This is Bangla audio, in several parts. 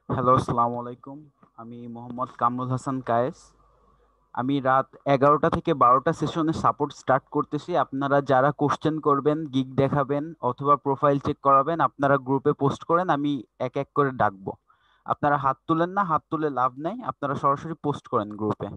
হ্যালো, আসসালামু আলাইকুম। আমি মোহাম্মদ কামরুল হাসান কায়েস। আমি রাত ১১টা থেকে ১২টা সেশনে সাপোর্ট স্টার্ট করতেছি। আপনারা যারা কোশ্চেন করবেন, গিগ দেখাবেন অথবা প্রোফাইল চেক করাবেন, আপনারা গ্রুপে পোস্ট করেন, আমি এক এক করে ডাকবো। আপনারা হাত তুলেন না, হাত তুলে লাভ নাই, আপনারা সরাসরি পোস্ট করেন গ্রুপে।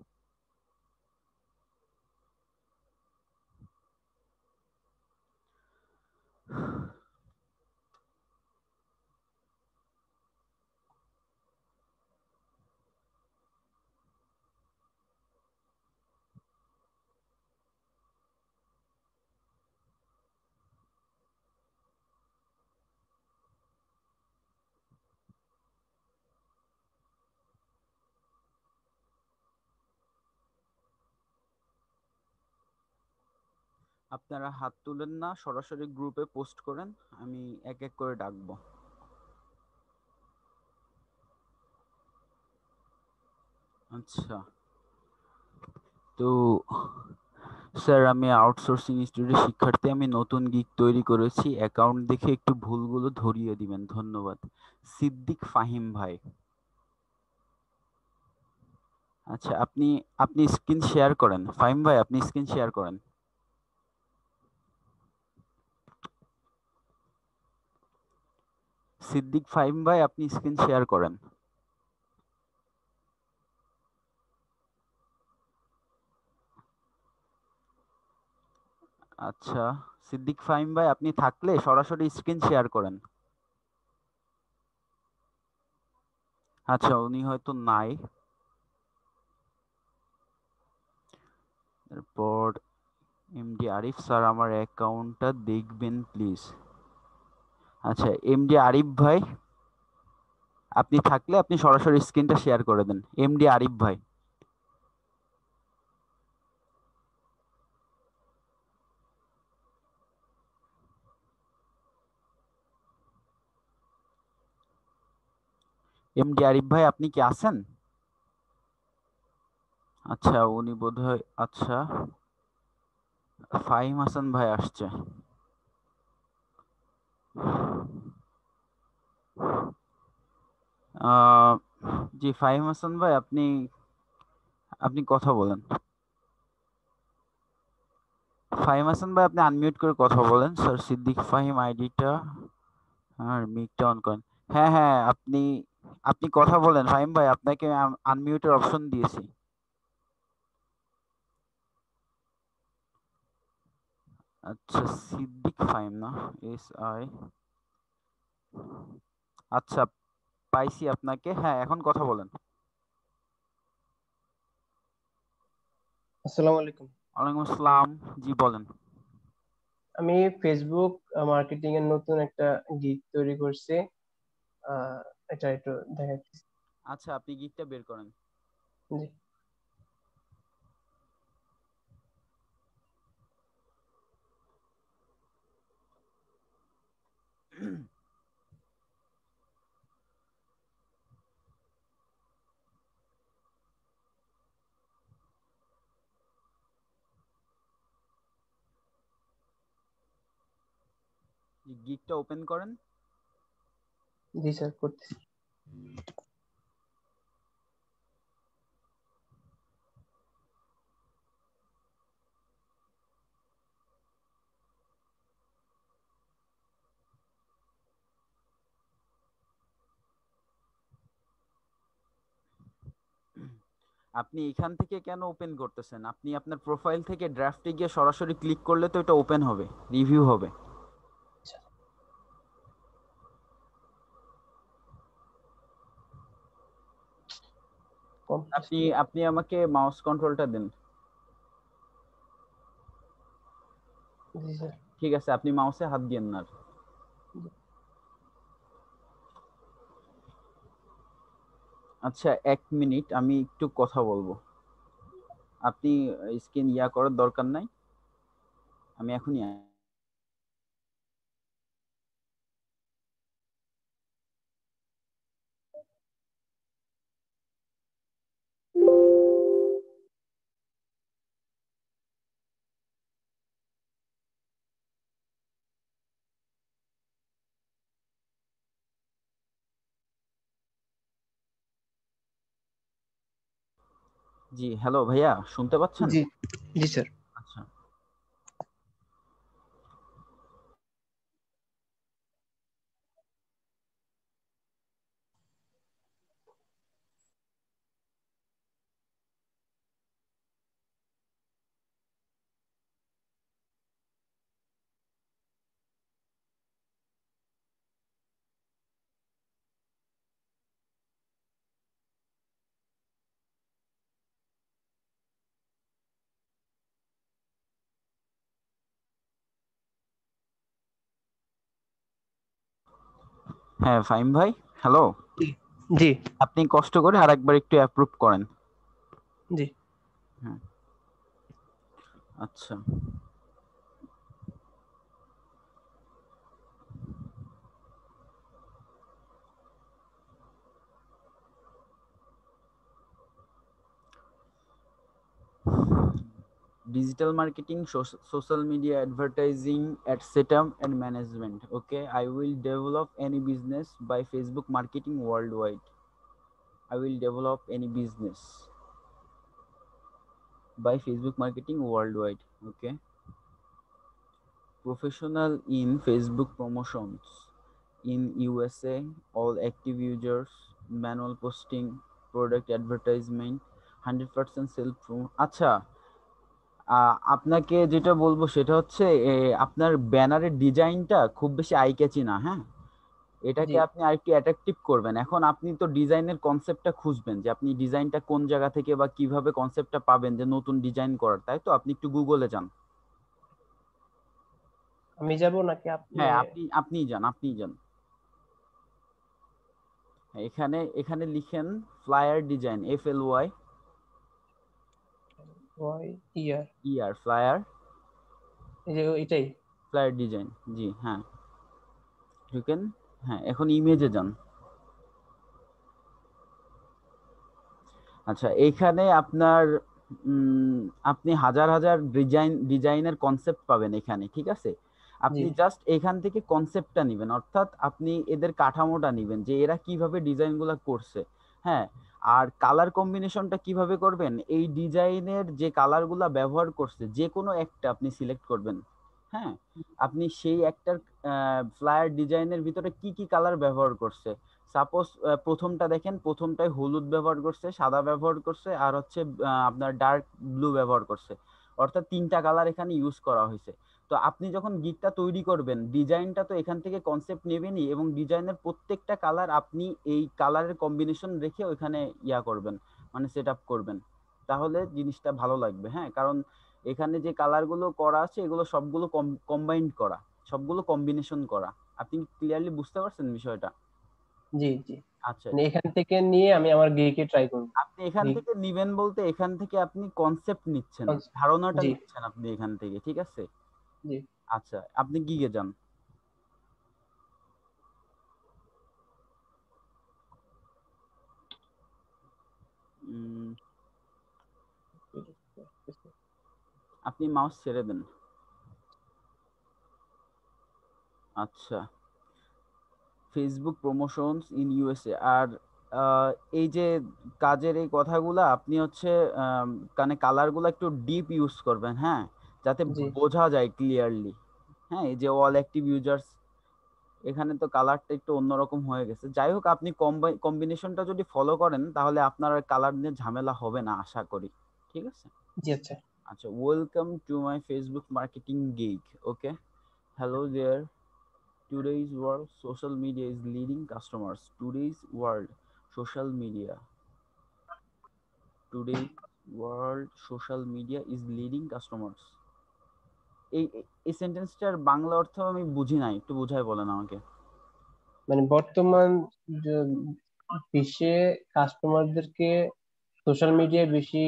আপনারা হাত তুলেন না, সরাসরি গ্রুপে পোস্ট করেন, আমি এক এক করে ডাকবো। আচ্ছা, তো স্যার, আমি আউটসোর্সিং ইনস্টিটিউটের শিক্ষার্থী। আমি নতুন গিগ তৈরি করেছি, অ্যাকাউন্ট দেখে একটু ভুলগুলো ধরিয়ে দিবেন, ধন্যবাদ। সিদ্দিক ফাহিম ভাই। আচ্ছা, আপনি আপনি স্ক্রিন শেয়ার করেন ফাহিম ভাই, আপনি স্ক্রিন শেয়ার করেন। সিদ্দিক ফাহিম ভাই, আপনি স্ক্রিন শেয়ার করেন। আচ্ছা, সিদ্দিক ফাহিম ভাই, আপনি থাকলে সরাসরি স্ক্রিন শেয়ার করেন। আচ্ছা, উনি হয়তো নাই। এরপর এমডি আরিফ স্যার, আমার অ্যাকাউন্টটা দেখবেন প্লিজ। আচ্ছা, এমডি আরিফ ভাই, আপনি থাকলে আপনি সরাসরি স্ক্রিনটা শেয়ার করে দেন, এমডি আরিফ ভাই। এমডি আরিফ ভাই, আপনি কি আছেন? আচ্ছা, উনি বোধহয়, আচ্ছা, ফাহিম হাসান ভাই আসছে। আহ, জি ফাহিম হাসান ভাই, আপনি আপনি কথা বলেন। ফাহিম হাসান ভাই, আপনি আনমিউট করে কথা বলেন। স্যার, সিদ্দিক ফাহিম আইডিটা আর মিকটা অন করেন। হ্যাঁ হ্যাঁ, আপনি আপনি কথা বলেন ফাহিম ভাই, আপনাকে আনমিউটের অপশন দিয়েছি। আচ্ছা, সিদ্দিক ফাহিম না, SI। আচ্ছা, পাইছি আপনাকে। হ্যাঁ, এখন কথা বলেন। আসসালামু আলাইকুম। ওয়ালাইকুম আসসালাম। জি বলেন। আমি ফেসবুক মার্কেটিং এর নতুন একটা গিগ তৈরি করছি। আহ, এটা একটু দেখাচ্ছি। আচ্ছা, আপনি গিকটা বের করেন। জি। গিকটা ওপেন করেন। জি স্যার, করতেছি। আপনি এখান থেকে কেন ওপেন করতেছেন? আপনি আপনার প্রোফাইল থেকে ড্রাফটে গিয়ে সরাসরি ক্লিক করলে তো এটা ওপেন হবে, রিভিউ হবে। আচ্ছা, আপনি কমপ্লিট। আপনি আমাকে মাউস কন্ট্রোলটা দেন। জি স্যার। ঠিক আছে, আপনি মাউসে হাত দিয়েন না আর। জি। আচ্ছা, 1 মিনিট, আমি একটু কথা বলবো। আপনি স্ক্রিন করার দরকার নাই, আমি এখনই জি, হ্যালো ভাইয়া, শুনতে পাচ্ছেন? জি, জি স্যার। আচ্ছা। হ্যাঁ ফাহিম ভাই, হ্যালো। জি, আপনি কষ্ট করে আরেকবার একটু অ্যাপ্রুভ করেন। জি। হ্যাঁ। আচ্ছা। Digital marketing, social media advertising, etc. and management. Okay, I will develop any business by Facebook marketing worldwide. I will develop any business by Facebook marketing worldwide. Okay, professional in Facebook promotions in USA, all active users, manual posting, product advertisement, 100% self promo. আচ্ছা, আপনাকে যেটা বলবো সেটা হচ্ছে আপনার ব্যানারের ডিজাইনটা খুব বেশি আই ক্যাচি না, হ্যাঁ। জি, এটাকে আপনি আরেকটু অ্যাট্রাকটিভ করবেন। এখন আপনি তো ডিজাইনের কনসেপ্টটা খুঁজবেন যে আপনি ডিজাইনটা কোন জায়গা থেকে বা কিভাবে কনসেপ্টটা পাবেন যে নতুন ডিজাইন করার, তাই তো? আপনি একটু গুগলে যান। আমি যাব নাকি আপনি? হ্যাঁ, আপনিই যান, আপনিই যান। হ্যাঁ, এখানে এখানে লিখেন ফ্লায়ার ডিজাইন, FLY ওয়াই ইয়ার, ইয়ার ফ্লায়ার, এই যে এটাই। Flyer design. জি হ্যাঁ, ঢুকেন। হ্যাঁ, এখন ইমেজে যান। আচ্ছা, এইখানে আপনার উম, আপনি হাজার হাজার ডিজাইনের কনসেপ্ট পাবেন এখানে, ঠিক আছে? জি, আপনি জাস্ট এখান থেকে কনসেপ্টটা নিবেন, অর্থাৎ আপনি এদের কাঠামোটা নিবেন যে এরা কিভাবে ডিজাইনগুলো করছে। হ্যাঁ, আর কালার কম্বিনেশনটা কিভাবে করবেন, এই ডিজাইনের যে কালারগুলা ব্যবহার করছে যে কোনো একটা আপনি সিলেক্ট করবেন। হ্যাঁ, আপনি সেই একটার ফ্লায়ার ডিজাইনের ভিতরে কি কি কালার ব্যবহার করছে। সাপোজ প্রথমটা দেখেন, প্রথমটায় হলুদ ব্যবহার করছে, সাদা ব্যবহার করছে, আর হচ্ছে আপনার ডার্ক ব্লু ব্যবহার করছে। অর্থাৎ তিনটা কালার এখানে ইউজ করা হয়েছে। তো আপনি যখন গিকটা তৈরি করবেন, ডিজাইনটা তো এখান থেকে কনসেপ্ট নেবেনই, এবং ডিজাইনের প্রত্যেকটা কালার আপনি এই কালারের কম্বিনেশন রেখে ওইখানে ইয়া করবেন, মানে সেট আপ করবেন। তাহলে জিনিসটা ভালো লাগবে। হ্যাঁ, কারণ এখানে যে কালারগুলো করা আছে এগুলো সবগুলো কম্বাইন্ড করা, সবগুলো কম্বিনেশন করা। আপনি ক্লিয়ারলি বুঝতে পারছেন বিষয়টা? জি, জি। আচ্ছা, মানে এখান থেকে নিয়ে আমি আমার গিকে ট্রাই করব। আপনি এখান গিক, থেকে নিবেন বলতে এখান থেকে আপনি কনসেপ্ট নিচ্ছেন, ধারণাটা জি, নিচ্ছেন আপনি এখান থেকে, ঠিক আছে? জি। আচ্ছা, আপনি গিগে যান। উম, আপনি মাউস ছেড়ে দেন। আচ্ছা, ফেসবুক প্রমোশনস ইন ইউএসএ। আর এই যে কাজের এই কথাগুলা আপনি হচ্ছে কানে কালারগুলো একটু ডিপ ইউজ করবেন, হ্যাঁ, যাতে জি, বোঝা যায় ক্লিয়ারলি। হ্যাঁ, এই যে অল অ্যাক্টিভ ইউজার্স, এখানে তো কালারটা একটু অন্যরকম হয়ে গেছে। যাই হোক, আপনি কম্বিনেশনটা যদি ফলো করেন তাহলে আপনার আর কালার নিয়ে ঝামেলা হবে না আশা করি, ঠিক আছে? জি, আচ্ছা। আচ্ছা, welcome to my Facebook marketing gig. Okay, hello there. Today's world, social media is leading customers. Today's world, social media. Today's world, social media is leading customers. এই সেন্টেন্সটার বাংলা অর্থ আমি বুঝি নাই, একটু বুঝাই বলেন আমাকে। মানে বর্তমান যে বিশ্বে কাস্টমারদেরকে সোশ্যাল মিডিয়ায় বেশি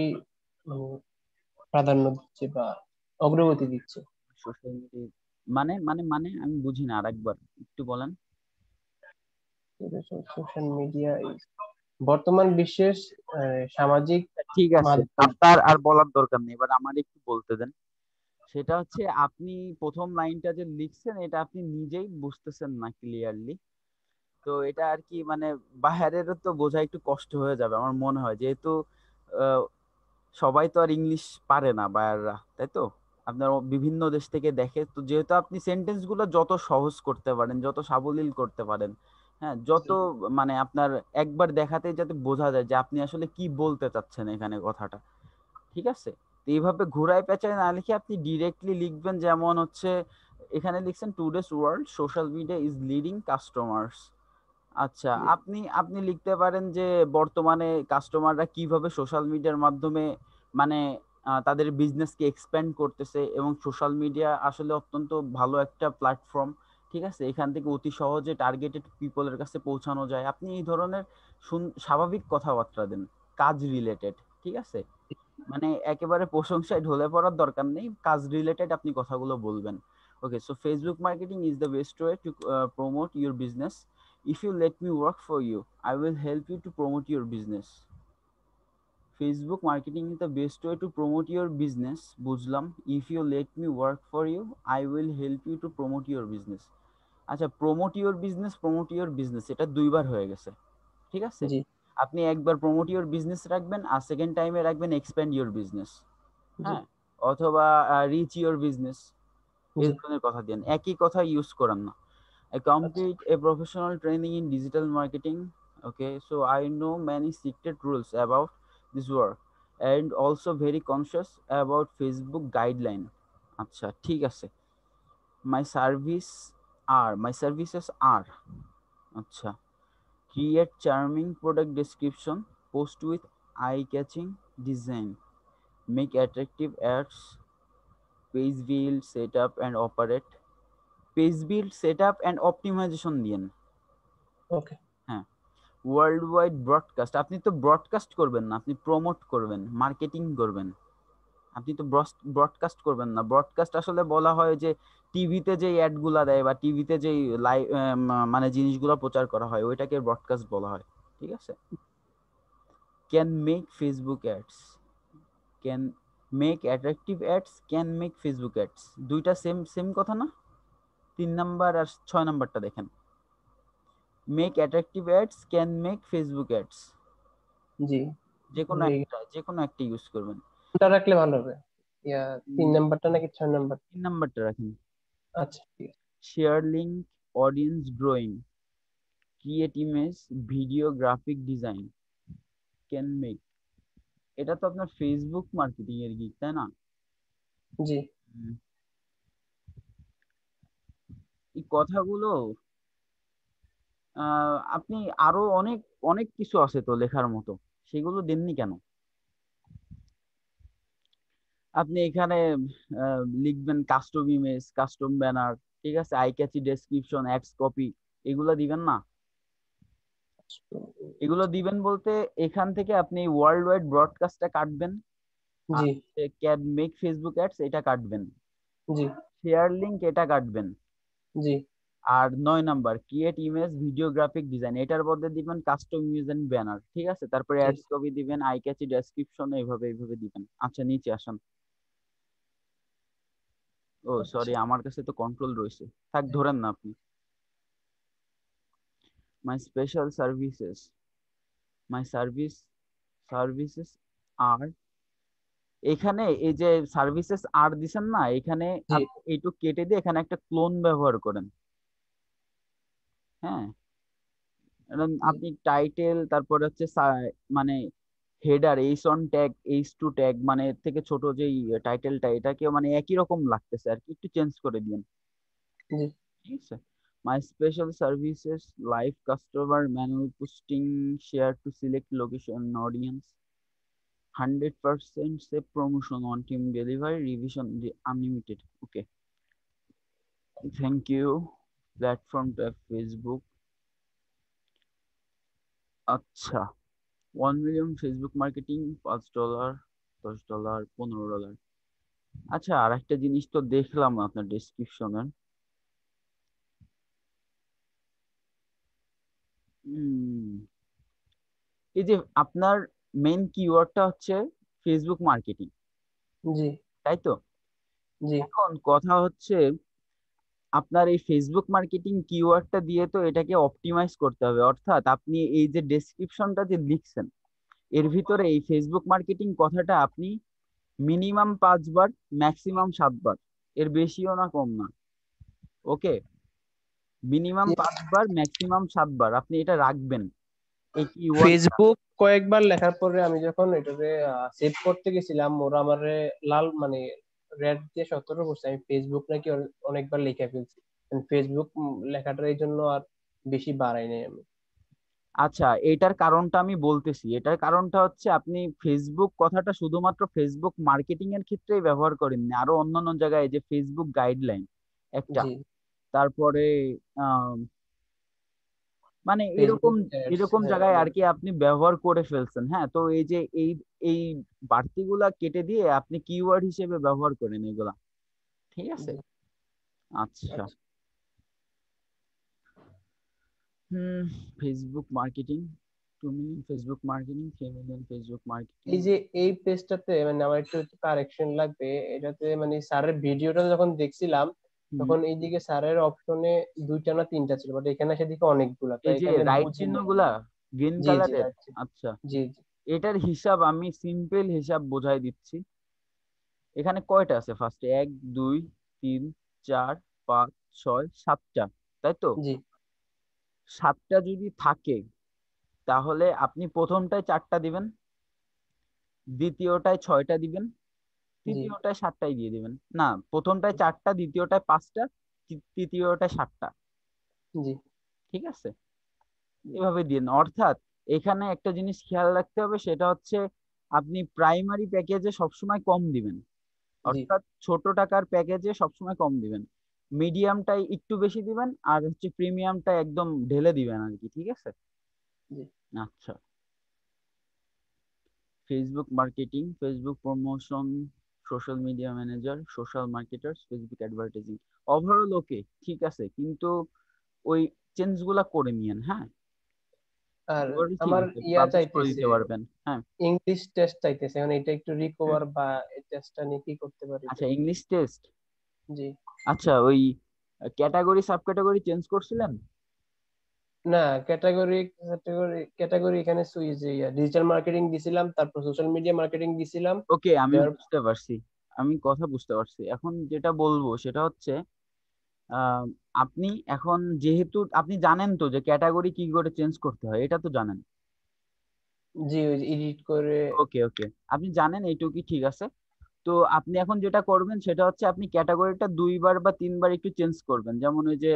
মানে প্রাধান্য দিচ্ছে বা অগ্রগতি দিচ্ছে। সোশ্যাল মিডিয়া মানে আমি বুঝি না, আরেকবার একটু বলেন। সোশ্যাল মিডিয়া বর্তমান বিশ্বের সামাজিক ঠিক আছে, মাধ্যম। আপনার আর বলার দরকার নেই, এবার আমার একটু বলতে দেন। সেটা হচ্ছে আপনি প্রথম লাইনটা যে লিখছেন এটা আপনি নিজেই বুঝতেছেন না ক্লিয়ারলি। তো এটা আর কি, মানে বাইরেরও তো বোঝা একটু কষ্ট হয়ে যাবে আমার মনে হয়, যেহেতু সবাই তো আর ইংলিশ পারে না বায়াররা, তাই তো? আপনার বিভিন্ন দেশ থেকে দেখে, তো যেহেতু আপনি সেন্টেন্স গুলো যত সহজ করতে পারেন, যত সাবলীল করতে পারেন, হ্যাঁ, যত মানে আপনার একবার দেখাতেই যাতে বোঝা যায় যে আপনি আসলে কি বলতে চাচ্ছেন এখানে কথাটা, ঠিক আছে? তো এইভাবে ঘুরায় পেঁচায় না লিখে আপনি ডিরেক্টলি লিখবেন, যেমন হচ্ছে এখানে লিখছেন today's world social media is leading customers. আচ্ছা, আপনি আপনি লিখতে পারেন যে বর্তমানে কাস্টমাররা কিভাবে সোশ্যাল মিডিয়ার মাধ্যমে মানে তাদের বিজনেসকে এক্সপ্যান্ড করতেছে, এবং সোশ্যাল মিডিয়া আসলে অত্যন্ত ভালো একটা প্ল্যাটফর্ম, ঠিক আছে? এখান থেকে অতি সহজে টার্গেটেড পিপলের কাছে পৌঁছানো যায়। আপনি এই ধরনের স্বাভাবিক কথাবার্তা দেন, কাজ রিলেটেড, ঠিক আছে? মানে একেবারে প্রশংসায় ঢলে পড়ার দরকার নেই, কাজ রিলেটেড আপনি কথাগুলো বলবেন। Okay, so Facebook marketing is the best way to promote your business. If you let me work for you, I will help you to promote your business. Facebook marketing is the best way to promote your business, বুঝলাম। If you let me work for you, I will help you to promote your business. আচ্ছা, প্রমোট ইউর বিজনেস এটা দুইবার হয়ে গেছে, ঠিক আছে? জি আপনি একবার প্রমোট ইউর বিজনেস রাখবেন, আর সেকেন্ড টাইমে রাখবেন এক্সপ্যান্ড ইউর বিজনেস, জি হ্যাঁ, অথবা রিচ ইউর বিজনেস, এই জি ধরনের কথা দেন, একই কথা ইউজ করেন না। I আচ্ছা complete a professional training in digital marketing. Okay, so I know many secret rules about this work and also very conscious about Facebook guideline. আচ্ছা, ঠিক আছে। My services are, আচ্ছা, create charming product description, post with eye-catching design, make attractive ads, page build, setup and operate, page build setup and optimisation দিয়েন। ওকে হ্যাঁ, ওয়ার্ল্ড ওয়াইড ব্রডকাস্ট, আপনি তো ব্রডকাস্ট করবেন না, আপনি প্রমোট করবেন, মার্কেটিং করবেন। আপনি তো ব্রডকাস্ট করবেন না। ব্রডকাস্ট আসলে বলা হয় যে টিভিতে যেই অ্যাড গুলা দেয় বা টিভিতে যেই লাইভ মানে জিনিসগুলো প্রচার করা হয় ওইটাকে ব্রডকাস্ট বলা হয়, ঠিক আছে? Can make Facebook ads, can make attractive ads, can make Facebook ads, দুইটা সেম সেম কথা না? 3 নাম্বার আর 6 নাম্বারটা দেখেন, make attractive ads, can make Facebook ads, জি যে কোনো একটা ইউজ করবেন। কোনটা রাখলে ভালো হবে? ইয়া তিন উম, নাম্বারটা নাকি ছয় নাম্বার? 3 নাম্বারটা রাখেন। আচ্ছা ঠিক আছে share link, audience growing, create image, video, graphic design, can make. এটা তো আপনার ফেসবুক মার্কেটিং এর গিক, তাই না? জি উম, এই কথাগুলো আপনি আরো অনেক অনেক কিছু আছে তো লেখার মতো, সেগুলো দেননি কেন? আপনি এখানে লিখবেন কাস্টম ইমেজ, কাস্টম ব্যানার, ঠিক আছে, eye catchy description, ads copy, এগুলো দিবেন না? এগুলো দিবেন বলতে এখান থেকে আপনি ওয়ার্ল্ড ওয়াইড ব্রডকাস্টটা কাটবেন, জি আর ক্যান মেক ফেসবুক অ্যাডস এটা কাটবেন, জি শেয়ার লিংক এটা কাটবেন, জি আর 9 number create image, video, graphic design, এটার মধ্যে দিবেন কাস্টম ইমেজ এন্ড ব্যানার, ঠিক আছে? তারপরে জি অ্যাডস কপি দিবেন, আই ক্যাচি ডেসক্রিপশন, এইভাবে এইভাবে দিবেন। আচ্ছা, নিচে আসেন। ও সরি, আচ্ছা আমার কাছে তো কন্ট্রোল রয়েছে, থাক, ধরেন না আপনি। My special services, my services আর, এখানে এই যে সার্ভিসেস আর দিছেন না, এখানে জি আপনি এইটুকু কেটে দিয়ে এখানে একটা ক্লোন ব্যবহার করেন, হ্যাঁ। এখন জি আপনি টাইটেল, তারপরে হচ্ছে মানে হেডার, এইচ1 ট্যাগ, এইচ2 ট্যাগ, মানে এর থেকে ছোট যেই টাইটেলটা, এটাকে মানে একই রকম লাগতেছে আর কি, একটু চেঞ্জ করে দিন, জি ঠিক আছে? মাই special services, live customer manual posting, share to select location audience, 100% save promotion on team delivery, revision unlimited. Okay, thank you. Platform tab Facebook. আচ্ছা, 1 মিলিয়ন ফেসবুক মার্কেটিং, $5, $10, $15। আচ্ছা, আর একটা জিনিস তো দেখলাম আপনার ডেসক্রিপশনের, এই যে আপনার মেইন কিওয়ার্ডটা হচ্ছে ফেসবুক মার্কেটিং, জি তাই তো? জি এখন কথা হচ্ছে আপনার এই ফেসবুক মার্কেটিং কিওয়ার্ডটা দিয়ে তো এটাকে অপটিমাইজ করতে হবে, অর্থাৎ আপনি এই যে ডেসক্রিপশনটা যে লিখছেন, এর ভিতরে এই ফেসবুক মার্কেটিং কথাটা আপনি মিনিমাম 5 বার, ম্যাক্সিমাম 7 বার, এর বেশিও না কম না। ওকে, মিনিমাম 5 বার, ম্যাক্সিমাম 7 বার আপনি এটা রাখবেন, এই কিওয়ার্ডটা। ফেসবুক কয়েকবার লেখার পরে আমি যখন এটাকে সেভ করতে গেছিলাম, ওরা আমারে লাল মানে রেড দিয়ে সতর্ক করছে আমি ফেসবুক নাকি অনেকবার লিখে ফেলছি। ফেসবুক লেখাটার এই জন্য আর বেশি বাড়াই নাই আমি। আচ্ছা, এটার কারণটা আমি বলতেছি। এটার কারণটা হচ্ছে আপনি ফেসবুক কথাটা শুধুমাত্র ফেসবুক মার্কেটিং এর ক্ষেত্রেই ব্যবহার করেননি, আরো অন্যান্য জায়গায় যে ফেসবুক গাইডলাইন একটা, জি, তারপরে আহ মানে এরকম ফেসবুক অ্যাডস, এরকম হ্যাঁ জায়গায় আর বলুন। কি আপনি ব্যবহার করে ফেলছেন। হ্যাঁ, তো এই যে এই বাড়তিগুলা কেটে দিয়ে আপনি কিওয়ার্ড হিসেবে ব্যবহার করেন এগুলা, ঠিক আছে? জি, আচ্ছা। আচ্ছা। হুম। Facebook marketing, 2 million Facebook marketing, 3 million Facebook marketing. এই যে এই পেজটাতে মানে আমার একটু কারেকশন লাগবে। এটাতে মানে স্যারের ভিডিওটা যখন দেখছিলাম হুম। তখন এইদিকে স্যারের অপশনে দুইটা না তিনটা ছিল, বাট এখানে সেদিকে অনেকগুলা, এই তাই যে এখানে রাইট বুঝিনি আমি। চিহ্নগুলা গ্রিন জি জি, কালারের। রাইট। আচ্ছা, জি জি। এটার হিসাব আমি সিম্পল হিসাব বোঝাই দিচ্ছি। এখানে কয়টা আছে ফার্স্টে? 1 2 3 4 5 6 7টা, তাই তো? জি 7টা যদি থাকে তাহলে আপনি প্রথমটায় 4টা দিবেন, দ্বিতীয়টায় 6টা দিবেন, জি তৃতীয়টায় 7টাই দিয়ে দিবেন। না, প্রথমটায় 4টা, দ্বিতীয়টায় 5টা, তৃতীয়টায় 7টা। জি ঠিক আছে, এভাবে দিন। অর্থাৎ এখানে একটা জিনিস খেয়াল রাখতে হবে, সেটা হচ্ছে আপনি প্রাইমারি প্যাকেজে সবসময় কম দিবেন, জি অর্থাৎ ছোট টাকার প্যাকেজে সবসময় কম দিবেন, মিডিয়ামটাই একটু বেশি দিবেন, আর হচ্ছে প্রিমিয়ামটা একদম ঢেলে দিবেন আর কি। ঠিক আছে? জি। আচ্ছা। Facebook marketing, Facebook promotion, social media manager, social marketer, Facebook advertising. Overall okay, ঠিক আছে, কিন্তু ওই চেঞ্জ গুলা করে নিয়েন। হ্যাঁ, আর ওভারঅল ঠিক আমার আছে, ইয়া পাবলিশ করে চাইতেছে, দিতে পারবেন। হ্যাঁ। ইংলিশ টেস্ট চাইতেছে, এখন এটা একটু হুম। রিকভার বা এই টেস্টটা নিয়ে কি করতে পারি আচ্ছা, ভাই? English test. জি। আচ্ছা, ওই ক্যাটাগরি সাব ক্যাটাগরি চেঞ্জ করছিলেন? না, ক্যাটাগরি ক্যাটাগরি ক্যাটাগরি এখানে সুইচ ডিজিটাল মার্কেটিং দিছিলাম, তারপর সোশ্যাল মিডিয়া মার্কেটিং দিছিলাম। ওকে, আমি দেওয়ার বুঝতে পারছি, আমি কথা বুঝতে পারছি। এখন যেটা বলবো সেটা হচ্ছে আহ, আপনি এখন যেহেতু আপনি জানেন তো যে ক্যাটাগরি কি করে চেঞ্জ করতে হয়, এটা তো জানেন। জি, ওই এডিট করে। ওকে ওকে, আপনি জানেন, এইটুকুই ঠিক আছে। তো আপনি এখন যেটা করবেন সেটা হচ্ছে আপনি ক্যাটাগরিটা 2 বার বা 3 বার একটু চেঞ্জ করবেন, যেমন ওই যে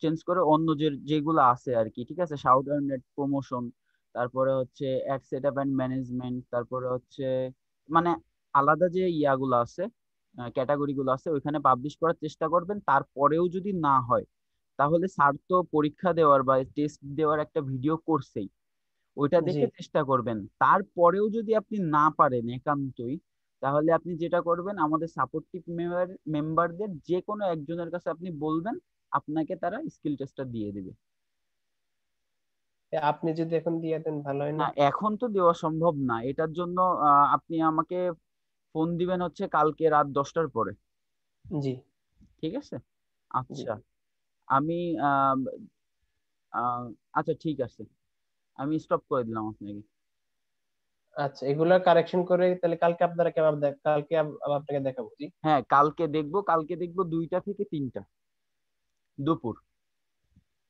চেঞ্জ করে অন্য যে যেগুলো আছে আর কি। ঠিক আছে, শাউট অ্যান্ড নেট প্রমোশন, তারপরে হচ্ছে অ্যাড সেটআপ অ্যান্ড ম্যানেজমেন্ট, তারপরে হচ্ছে মানে আলাদা যে ইয়াগুলো আছে, ক্যাটাগরি গুলো আছে, ওইখানে পাবলিশ করার চেষ্টা করবেন। তারপরেও যদি না হয় তাহলে স্যার তো পরীক্ষা দেওয়ার বা টেস্ট দেওয়ার একটা ভিডিও করছেই, ওইটা জি। দেখে চেষ্টা করবেন। তারপরেও যদি আপনি না পারেন একান্তই, তাহলে আপনি যেটা করবেন, আমাদের সাপোর্টিভ মেম্বারদের যে কোনো একজনের কাছে আপনি বলবেন, আপনাকে তারা স্কিল টেস্টটা দিয়ে দেবে। আপনি যদি এখন দিয়ে দেন ভালো হয় না, না? এখন তো দেওয়া সম্ভব না। এটার জন্য আপনি আমাকে ফোন দিবেন হচ্ছে কালকে রাত 10টার পরে। জি ঠিক আছে? জি। আচ্ছা। আমি আহ, আহ, আচ্ছা, ঠিক আছে, আমি স্টপ করে দিলাম আপনাকে। আচ্ছা, এগুলা কারেকশন করে তাহলে কালকে আপনারা কেমন কালকে আবার আপনাকে দেখাবো। জি হ্যাঁ, কালকে দেখবো 2টা থেকে 3টা দুপুর।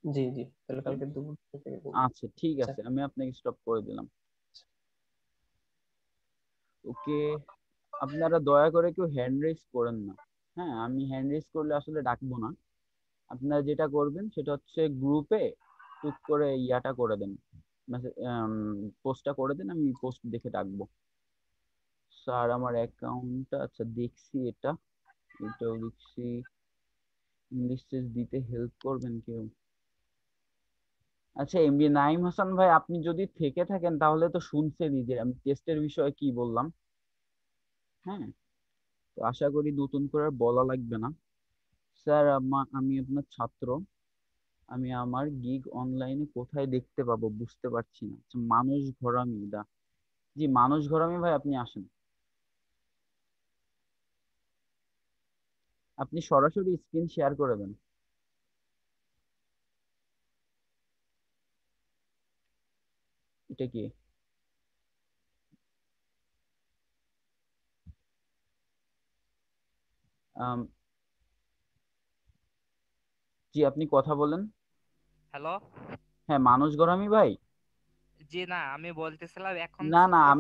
জি জি, তাহলে কালকে দুপুর থেকে আচ্ছা, ঠিক আচ্ছা। আছে, আমি আপনাকে স্টপ করে দিলাম। ওকে, আপনারা দয়া করে কেউ হ্যান্ড রেজ করেন না। হ্যাঁ, আমি হ্যান্ড রেজ করলে আসলে ডাকবো না। আপনারা যেটা করবেন সেটা হচ্ছে গ্রুপে টুক করে ইয়াটা করে দেন, পোস্টটা করে দেন, আমি পোস্ট দেখে ডাকবো। স্যার, আমার অ্যাকাউন্টটা, আচ্ছা দেখছি, এটাও দেখছি। ইংলিশ টেস্ট দিতে হেল্প করবেন কেউ? আচ্ছা, এমডি নাইম হাসান ভাই, আপনি যদি থেকে থাকেন তাহলে তো শুনছেনই যে আমি টেস্টের বিষয়ে কি বললাম। হ্যাঁ, তো আশা করি নতুন করে আর বলা লাগবে না। স্যার, আমি আপনার ছাত্র। আমি আমার গিগ অনলাইনে কোথায় দেখতে পাবো বুঝতে পারছি না। আচ্ছা, মানুষ ঘরামি দা। জি, মানুষ ঘরামি ভাই, আপনি আসেন। আপনি সরাসরি স্ক্রিন শেয়ার করে দেন। এটা কি? আম, জি আপনি কথা বলেন। হ্যালো। হ্যাঁ, মানুষ গরামি ভাই। জি না, আমি বলতেছিলাম এখন না না, সাপোর্ট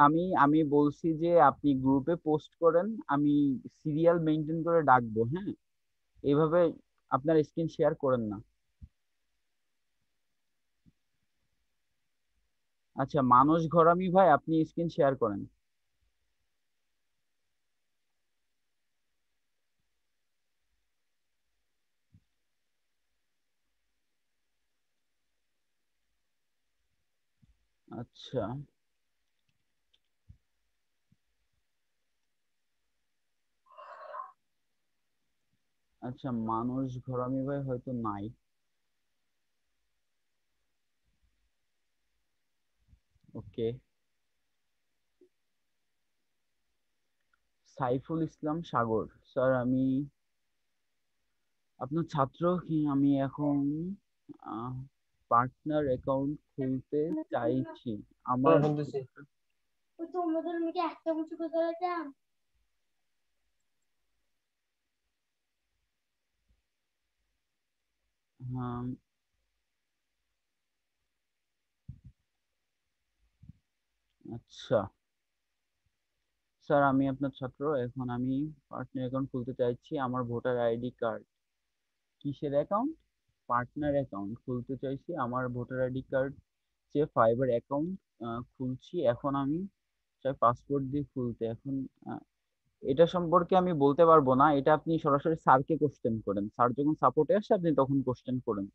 আমি কি। আমি বলছি যে আপনি গ্রুপে পোস্ট করেন, আমি সিরিয়াল মেনটেন করে ডাকবো। হ্যাঁ, এইভাবে আপনার স্ক্রিন শেয়ার করেন না। আচ্ছা, মানুষ ঘরামি ভাই, আপনি স্ক্রিন শেয়ার করেন। আচ্ছা আচ্ছা, মানুষ ঘরামি ভাই হয়তো নাই। ওকে। সাইফুল ইসলাম সাগর, স্যার আমি আপনার ছাত্র কি, আমি এখন পার্টনার অ্যাকাউন্ট খুলতে চাইছি আমার। শুনতেছি। হ্যাঁ, আচ্ছা স্যার আমি আপনার ছাত্র, এখন আমি পার্টনার অ্যাকাউন্ট খুলতে চাইছি আমার ভোটার আইডি কার্ড। কিসের অ্যাকাউন্ট? পার্টনার অ্যাকাউন্ট খুলতে চাইছি আমার ভোটার আইডি কার্ড, যে ফাইবার অ্যাকাউন্ট খুলছি এখন আমি, চাই পাসপোর্ট দিয়ে খুলতে এখন। আহ, এটা সম্পর্কে আমি বলতে পারবো না, এটা আপনি সরাসরি স্যারকে কোশ্চেন করেন, স্যার যখন সাপোর্টে আসে আপনি তখন কোশ্চেন করেন।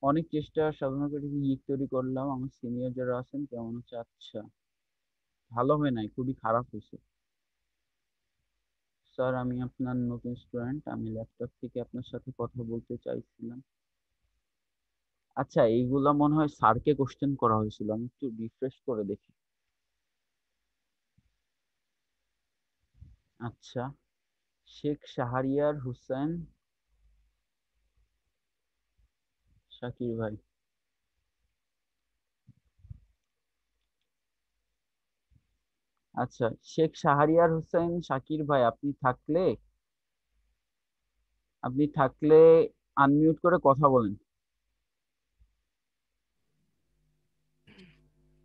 অনেক চেষ্টা সাধনা করে গিগ তৈরি করলাম, আমার সিনিয়র যারা আছেন কেমন হচ্ছে। আচ্ছা, ভালো হয় নাই, খুবই খারাপ হয়েছে। স্যার আমি আপনার নতুন স্টুডেন্ট, আমি ল্যাপটপ থেকে আপনার সাথে কথা বলতে চাইছিলাম। আচ্ছা, এইগুলা মনে হয় স্যারকে কোশ্চেন করা হয়েছিল, আমি একটু রিফ্রেশ করে দেখি। আচ্ছা, শেখ শাহরিয়ার হোসেন শাকির ভাই। আচ্ছা, শেখ শাহরিয়ার হোসেন শাকির ভাই, আপনি থাকলে আনমিউট করে কথা বলেন।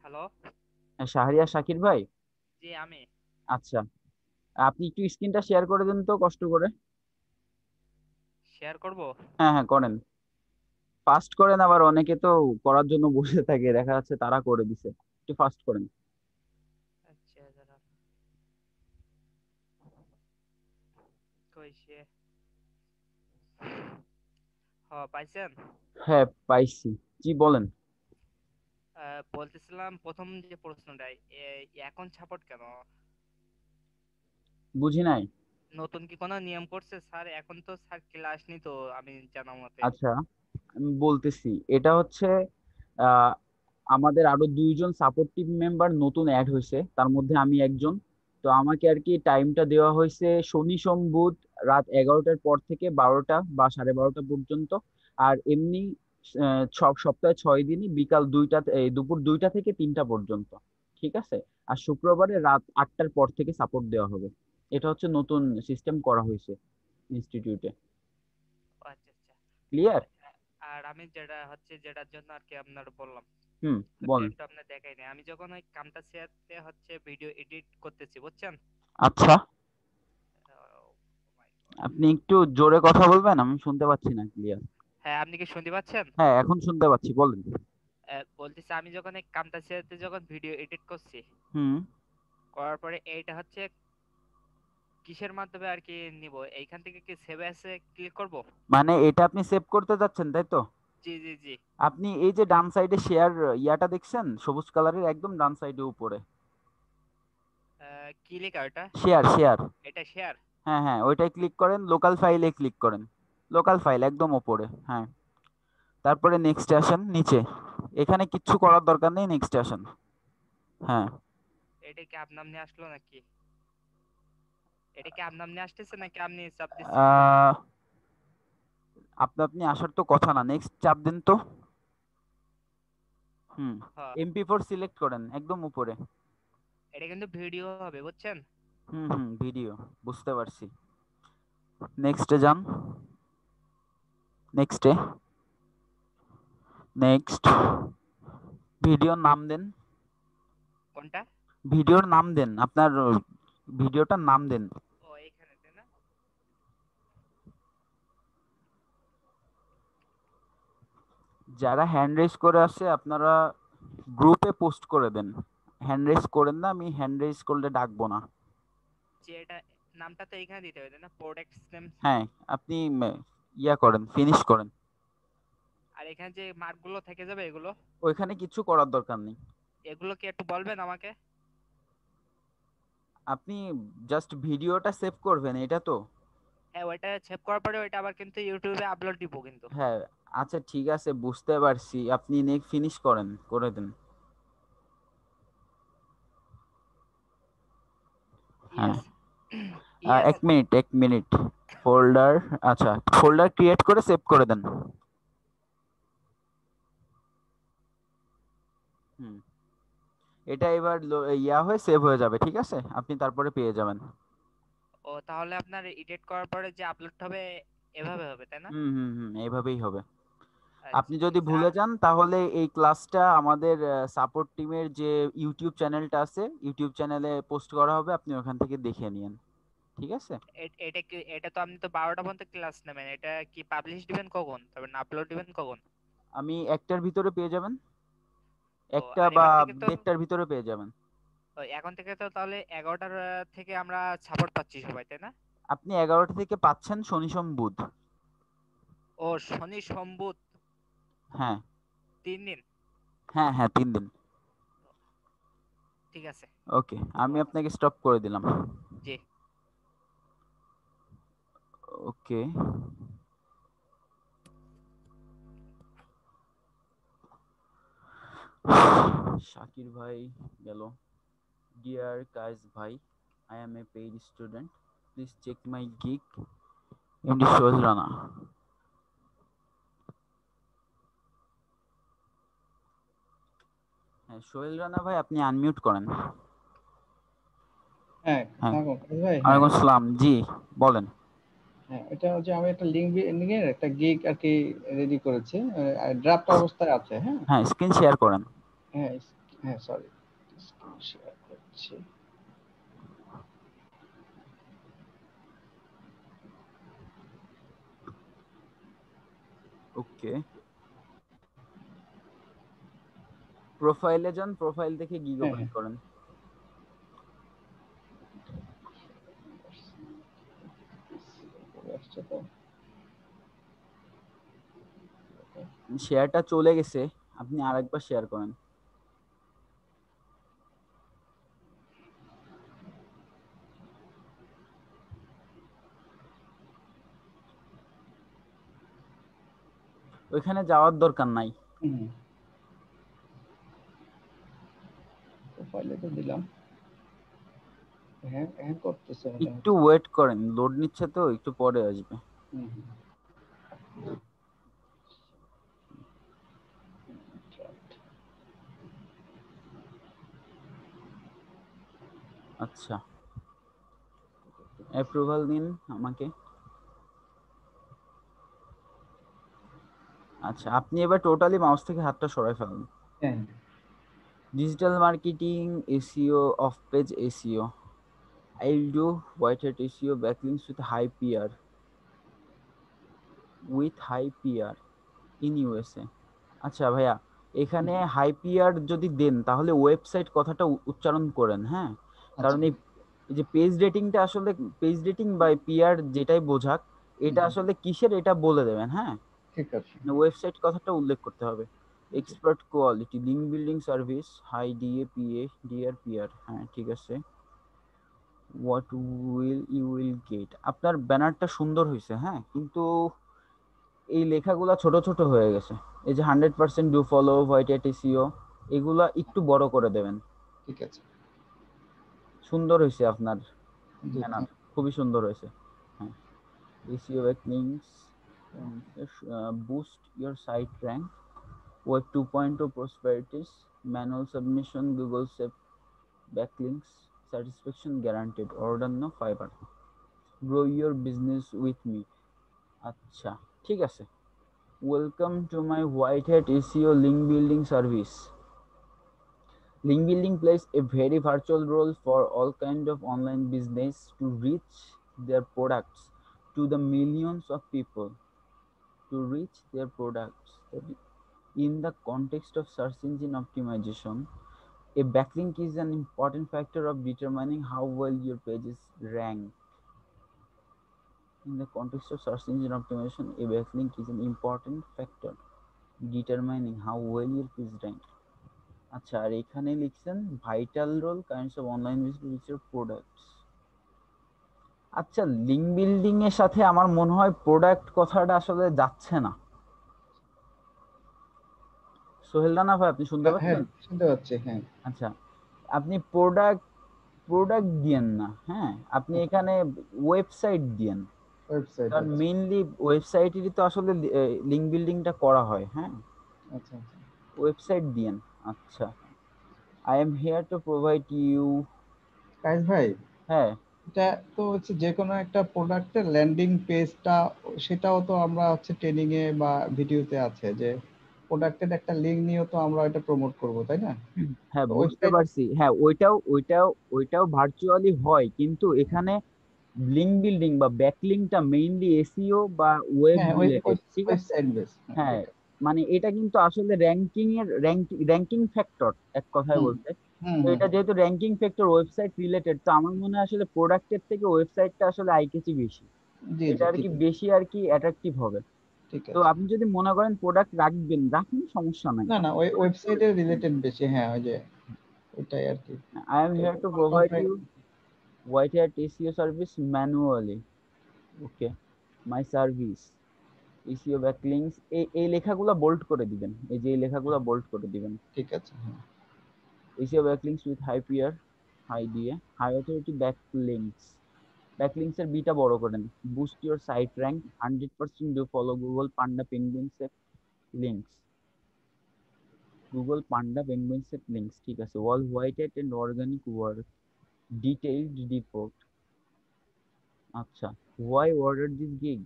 হ্যালো। হ্যাঁ, শাহরিয়ার শাকির ভাই। জি আমি আচ্ছা, আপনি একটু স্ক্রিনটা শেয়ার করে দেন তো কষ্ট করে। শেয়ার করব। হ্যাঁ হ্যাঁ, করেন। ফাস্ট করেন, আবার অনেকে তো করার জন্য বসে থাকে, দেখা যাচ্ছে তারা করে দিছে। একটু ফাস্ট করেন। আচ্ছা দাঁড়া, কইছে। পাইছেন? হ্যাঁ পাইছি। জি বলেন। বলতেছিলাম প্রথম যে প্রশ্নটা, এখন সাপোর্ট কেন? বুঝি নাই। নতুন কি কোনো নিয়ম করছে স্যার? এখন তো স্যার ক্লাস নি তো আমি জানা মতে। আচ্ছা, আমি বলতেছি, এটা হচ্ছে আহ, আমাদের আরো দুইজন সাপোর্টিভ মেম্বার নতুন অ্যাড হয়েছে, তার মধ্যে আমি একজন। তো আমাকে আর কি টাইমটা দেওয়া হয়েছে শনি সোম বুধ রাত 11টার পর থেকে 12টা বা 12:30 পর্যন্ত। আর এমনি সব সপ্তাহে 6 দিনই বিকাল 2টা, দুপুর 2টা থেকে 3টা পর্যন্ত। ঠিক আছে। আর শুক্রবারে রাত 8টার পর থেকে সাপোর্ট দেওয়া হবে। এটা হচ্ছে নতুন সিস্টেম করা হয়েছে ইনস্টিটিউটে। ও আচ্ছা আচ্ছা। ক্লিয়ার? আর আর আমি যেটা হচ্ছে যেটার জন্য আর কি আপনার বললাম, হুম, ওটা বলেন। একটু আপনার দেখাই নাই। আমি যখন ওই কামটাসিয়াতে হচ্ছে ভিডিও এডিট করতেছি বুঝছেন। আচ্ছা, Oh my God! আপনি একটু জোরে কথা বলবেন, আমি শুনতে পাচ্ছি না ক্লিয়ার। হ্যাঁ, আপনি কি শুনতে পাচ্ছেন? হ্যাঁ, এখন শুনতে পাচ্ছি, বলেন। বলতেছি আমি যখন এই কামটাসিয়াতে যখন ভিডিও এডিট করছি, হুম। করার পরে এইটা হচ্ছে কিসের মাধ্যমে আর কি নিব? এইখান থেকে কি সেভ অ্যাসে ক্লিক করব? মানে এটা আপনি সেভ করতে যাচ্ছেন, তাই তো? জি জি জি। আপনি এই যে ডান সাইডে শেয়ার ইয়াটা দেখছেন, সবুজ কালারের একদম ডান সাইডে উপরে কি লেখা ওটা? Share share. এটা শেয়ার? হ্যাঁ হ্যাঁ, ওইটাই ক্লিক করেন, লোকাল ফাইলে ক্লিক করেন। লোকাল ফাইল একদম উপরে, হ্যাঁ। তারপরে নেক্সট আসেন নিচে। এখানে কিচ্ছু করার দরকার নেই, নেক্সট আসেন। হ্যাঁ। এটা কি আপনার নামে আসলো নাকি? এটা কি আপনার নামে আসতেছে নাকি আপনি চাপ দিচ্ছেন উপরে? আহ আপনি আপনি আসার তো কথা না, নেক্সট চাপ দেন তো। হুম। হ্যাঁ। MP4 সিলেক্ট করেন একদম উপরে। এটা কিন্তু ভিডিও হবে বুঝছেন। ভিডিও, বুঝতে পারছি। নেক্সটে যান, নেক্সটে, নেক্সট। ভিডিওর নাম দেন, কোনটা? ভিডিওর নাম দেন, আপনার ভিডিওটার নাম দেন। ও এইখানে তাই না? যারা হ্যান্ড রেজ করে আসে আপনারা গ্রুপে পোস্ট করে দেন। হ্যান্ড রেজ করেন না, আমি হ্যান্ড রেজ করলে ডাকবো না। যে এটা নামটা তো এইখানে দিতে হবে তাই না? Product name. হ্যাঁ, আপনি ইয়া করেন, ফিনিশ করেন। আর এখানে যে মার্কগুলো থেকে যাবে এগুলো, ওইখানে কিছু করার দরকার নেই। এগুলো কি একটু বলবেন আমাকে? আপনি জাস্ট ভিডিওটা সেভ করবেন, এটা তো। হ্যাঁ, ওইটা সেভ করার পরে ওইটা আবার কিন্তু ইউটিউবে আপলোড দিব কিন্তু। হ্যাঁ, আচ্ছা ঠিক আছে, বুঝতে পারছি। আপনি ফিনিশ করেন, করে দেন। হ্যাঁ, ইয়েস। ইয়েস। এক মিনিট, এক মিনিট। ফোল্ডার, আচ্ছা, ফোল্ডার ক্রিয়েট করে সেভ করে দেন। হুম, এটা এবার ইয়া হয়ে সেভ হয়ে যাবে, ঠিক আছে? আপনি তারপরে পেয়ে যাবেন। ও তাহলে আপনার এডিট করার পরে যে আপলোড হবে এভাবে হবে তাই না? এইভাবেই হবে। আপনি আচ্ছা ঠিক যদি আছে। ভুলে যান তাহলে এই ক্লাসটা আমাদের সাপোর্ট টিমের যে ইউটিউব চ্যানেলটা আছে, ইউটিউব চ্যানেলে পোস্ট করা হবে, আপনি ওখান থেকে দেখে নিন, ঠিক আছে? এটা কি, এটা তো আপনি তো 12টা পর্যন্ত ক্লাস নেবেন, এটা কি পাবলিশ দিবেন কখন, তারপর আপলোড দিবেন কখন? আমি একটার ভিতরে পেয়ে যাবেন, ও একটা আর বা এবার থেকে তো, দেড়টার ভিতরে পেয়ে যাবেন। ও, এখন থেকে তো তাহলে 11টার থেকে আমরা সাপোর্ট পাচ্ছি সবাই তাই না? আপনি 11টা থেকে পাচ্ছেন শনি সোম বুধ। ও শনি সোম বুধ হ্যাঁ, 3 দিন? হ্যাঁ, হ্যাঁ, 3 দিন। ঠিক আছে। ওকে, আমি আপনাকে স্টপ করে দিলাম। জি। ওকে, শাকির ভাই গেল। ডিয়ার কায়েস ভাই, I am a paid student, please check my gig. MD Sohel Rana. হ্যাঁ, সোহেল রানা ভাই, আপনি আনমিউট করেন। হ্যাঁ, হ্যাঁ, আসসালামু আলাইকুম ভাই। হ্যাঁ, ওয়ালাইকুম আসসালাম, জি বলেন। হ্যাঁ, এটা হচ্ছে আমি একটা লিঙ্ক এর একটা গিগ আর কি রেডি করেছি। ড্রাফট অবস্থায় আছে। হ্যাঁ, হ্যাঁ, স্ক্রিন শেয়ার করেন। হ্যাঁ, হ্যাঁ, সরি, শেয়ার করছি। ওকে, প্রোফাইলে যান, প্রোফাইল থেকে গিগ হ্যাঁ, ওপেন হ্যাঁ, করেন। আসছে তো। শেয়ারটা চলে গেছে, আপনি আরেকবার শেয়ার করেন। ওইখানে যাওয়ার দরকার নাই। হুম, প্রোফাইলে তো দিলাম। হ্যাঁ, হ্যাঁ, করতেছে মনে একটু হচ্ছে। ওয়েট করেন, লোড নিচ্ছে তো, একটু পরে আসবে। হুম, draft। আচ্ছা, অ্যাপ্রুভাল দিন আমাকে। আচ্ছা, আপনি এবার টোটালি মাউস থেকে হাতটা সরাই ফেলুন। হ্যাঁ, digital marketing, SEO, of page SEO. I'll do white hat SEO backlinks with high PR in USA. আচ্ছা ভাইয়া, এখানে হাই পিআর যদি দেন তাহলে ওয়েবসাইট কথাটা উচ্চারণ করেন, হ্যাঁ? আচ্ছা, কারণ এই যে পেজ রেটিংটা আসলে, পেজ রেটিং বাই পিআর যেটাই বোঝাক, এটা হুম, আসলে কিসের এটা বলে দেবেন, হ্যাঁ? ঠিক আছে। ওয়েবসাইট কথাটা উল্লেখ করতে হবে। Expert quality link building service, high DA PA, DR PR, হ্যাঁ ঠিক আছে। হোয়াট উইল গেট, আপনার ব্যানারটা সুন্দর হয়েছে, হ্যাঁ, কিন্তু এই লেখাগুলা ছোট ছোট হয়ে গেছে। এই যে 100% do follow white at SEO, এগুলা একটু বড় করে দেবেন। ঠিক আছে। সুন্দর হয়েছে আপনার জি, ব্যানার, খুবই সুন্দর হয়েছে। হ্যাঁ, SEO backlinks, boost your site rank, web 2.0 properties, manual submission, Google safe backlinks, satisfaction guaranteed, order no fiber, grow your business with me. আচ্ছা, ঠিক আছে। Welcome to my white hat SEO link building service. Link building plays a very virtual role for all kind of online business to reach their products to the millions of people. To reach their products in the context of search engine optimization, a backlink is an important factor of determining how well your pages rank. In the context of search engine optimization, a backlink is an important factor determining how well your page rank. আচ্ছা, আর এখানে লিখছেন vital role kinds of online business products. আচ্ছা, লিঙ্ক বিল্ডিং এর সাথে আমার মনে হয় প্রোডাক্ট কথাটা আসলে যাচ্ছে না। সোহেল রানা ভাই, আপনি শুনতে হ্যাঁ, পাচ্ছেন? শুনতে পাচ্ছি, হ্যাঁ। আচ্ছা, আপনি প্রোডাক্ট দিয়েন না, হ্যাঁ, আপনি এখানে ওয়েবসাইট দিয়েন। ওয়েবসাইট, কারণ আচ্ছা মেইনলি ওয়েবসাইটেরই তো আসলে লিঙ্ক বিল্ডিংটা করা হয়। হ্যাঁ, আচ্ছা আচ্ছা। ওয়েবসাইট দিয়েন। আচ্ছা, I am here to provide you. Kais ভাই, হ্যাঁ, এটা তো হচ্ছে যে কোনো একটা প্রোডাক্টের ল্যান্ডিং পেজটা, সেটাও তো আমরা হচ্ছে ট্রেনিং এ বা ভিডিওতে আছে যে প্রোডাক্টের একটা লিংক নিয়েও তো আমরা এটা প্রমোট করব, তাই না? হ্যাঁ, তো বুঝতে ওয়েবসাইট, পারছি। হ্যাঁ, ওইটাও ভার্চুয়ালি হয়, কিন্তু এখানে লিঙ্ক বিল্ডিং বা ব্যাকলিংকটা মেইনলি এসইও বা ওয়েব হ্যাঁ, রিলেটেড, ঠিক আছে? ওয়েবসাইট বেস, হ্যাঁ হ্যাঁ, ঠিক আছে। মানে এটা কিন্তু আসলে র্যাঙ্কিং ফ্যাক্টর, এক কথায় হুম বলতে। হুম তো হুম এটা যেহেতু র্যাঙ্কিং ফ্যাক্টর ওয়েবসাইট রিলেটেড, তো আমার মনে হয় আসলে প্রোডাক্টের থেকে ওয়েবসাইটটা আসলে আইকেচি বেশি। জি এটা জি, আর ঠিক কি আছে, বেশি আর কি অ্যাট্রাকটিভ হবে। ঠিক তো আছে। আপনি যদি মনে করেন প্রোডাক্ট রাখবেন, রাখুন, সমস্যা নাই। না না, ওই ওয়েবসাইটের রিলেটেড বেশি, হ্যাঁ, ওই যে ওইটাই আর কি। আই এম তো হিয়ার টু ওরকম provide you white hat SEO service manually. Okay, my service SEO backlinks, এই লেখাগুলো বোল্ড করে দিবেন, এই যে এই লেখাগুলো বোল্ড করে দিবেন। ঠিক আছে, হ্যাঁ। SEO backlinks with high PR, high দিয়ে হাই অথরিটি ব্যাকলিংকস এর বিটা বড় করেন। Boost your site rank 100%, do follow Google Panda Penguins এর লিঙ্কস। গুগল পান্ডা পেঙ্গুইনস এর লিঙ্কস, ঠিক আছে। All white hat and organic work, detailed report. আচ্ছা, why order this gig?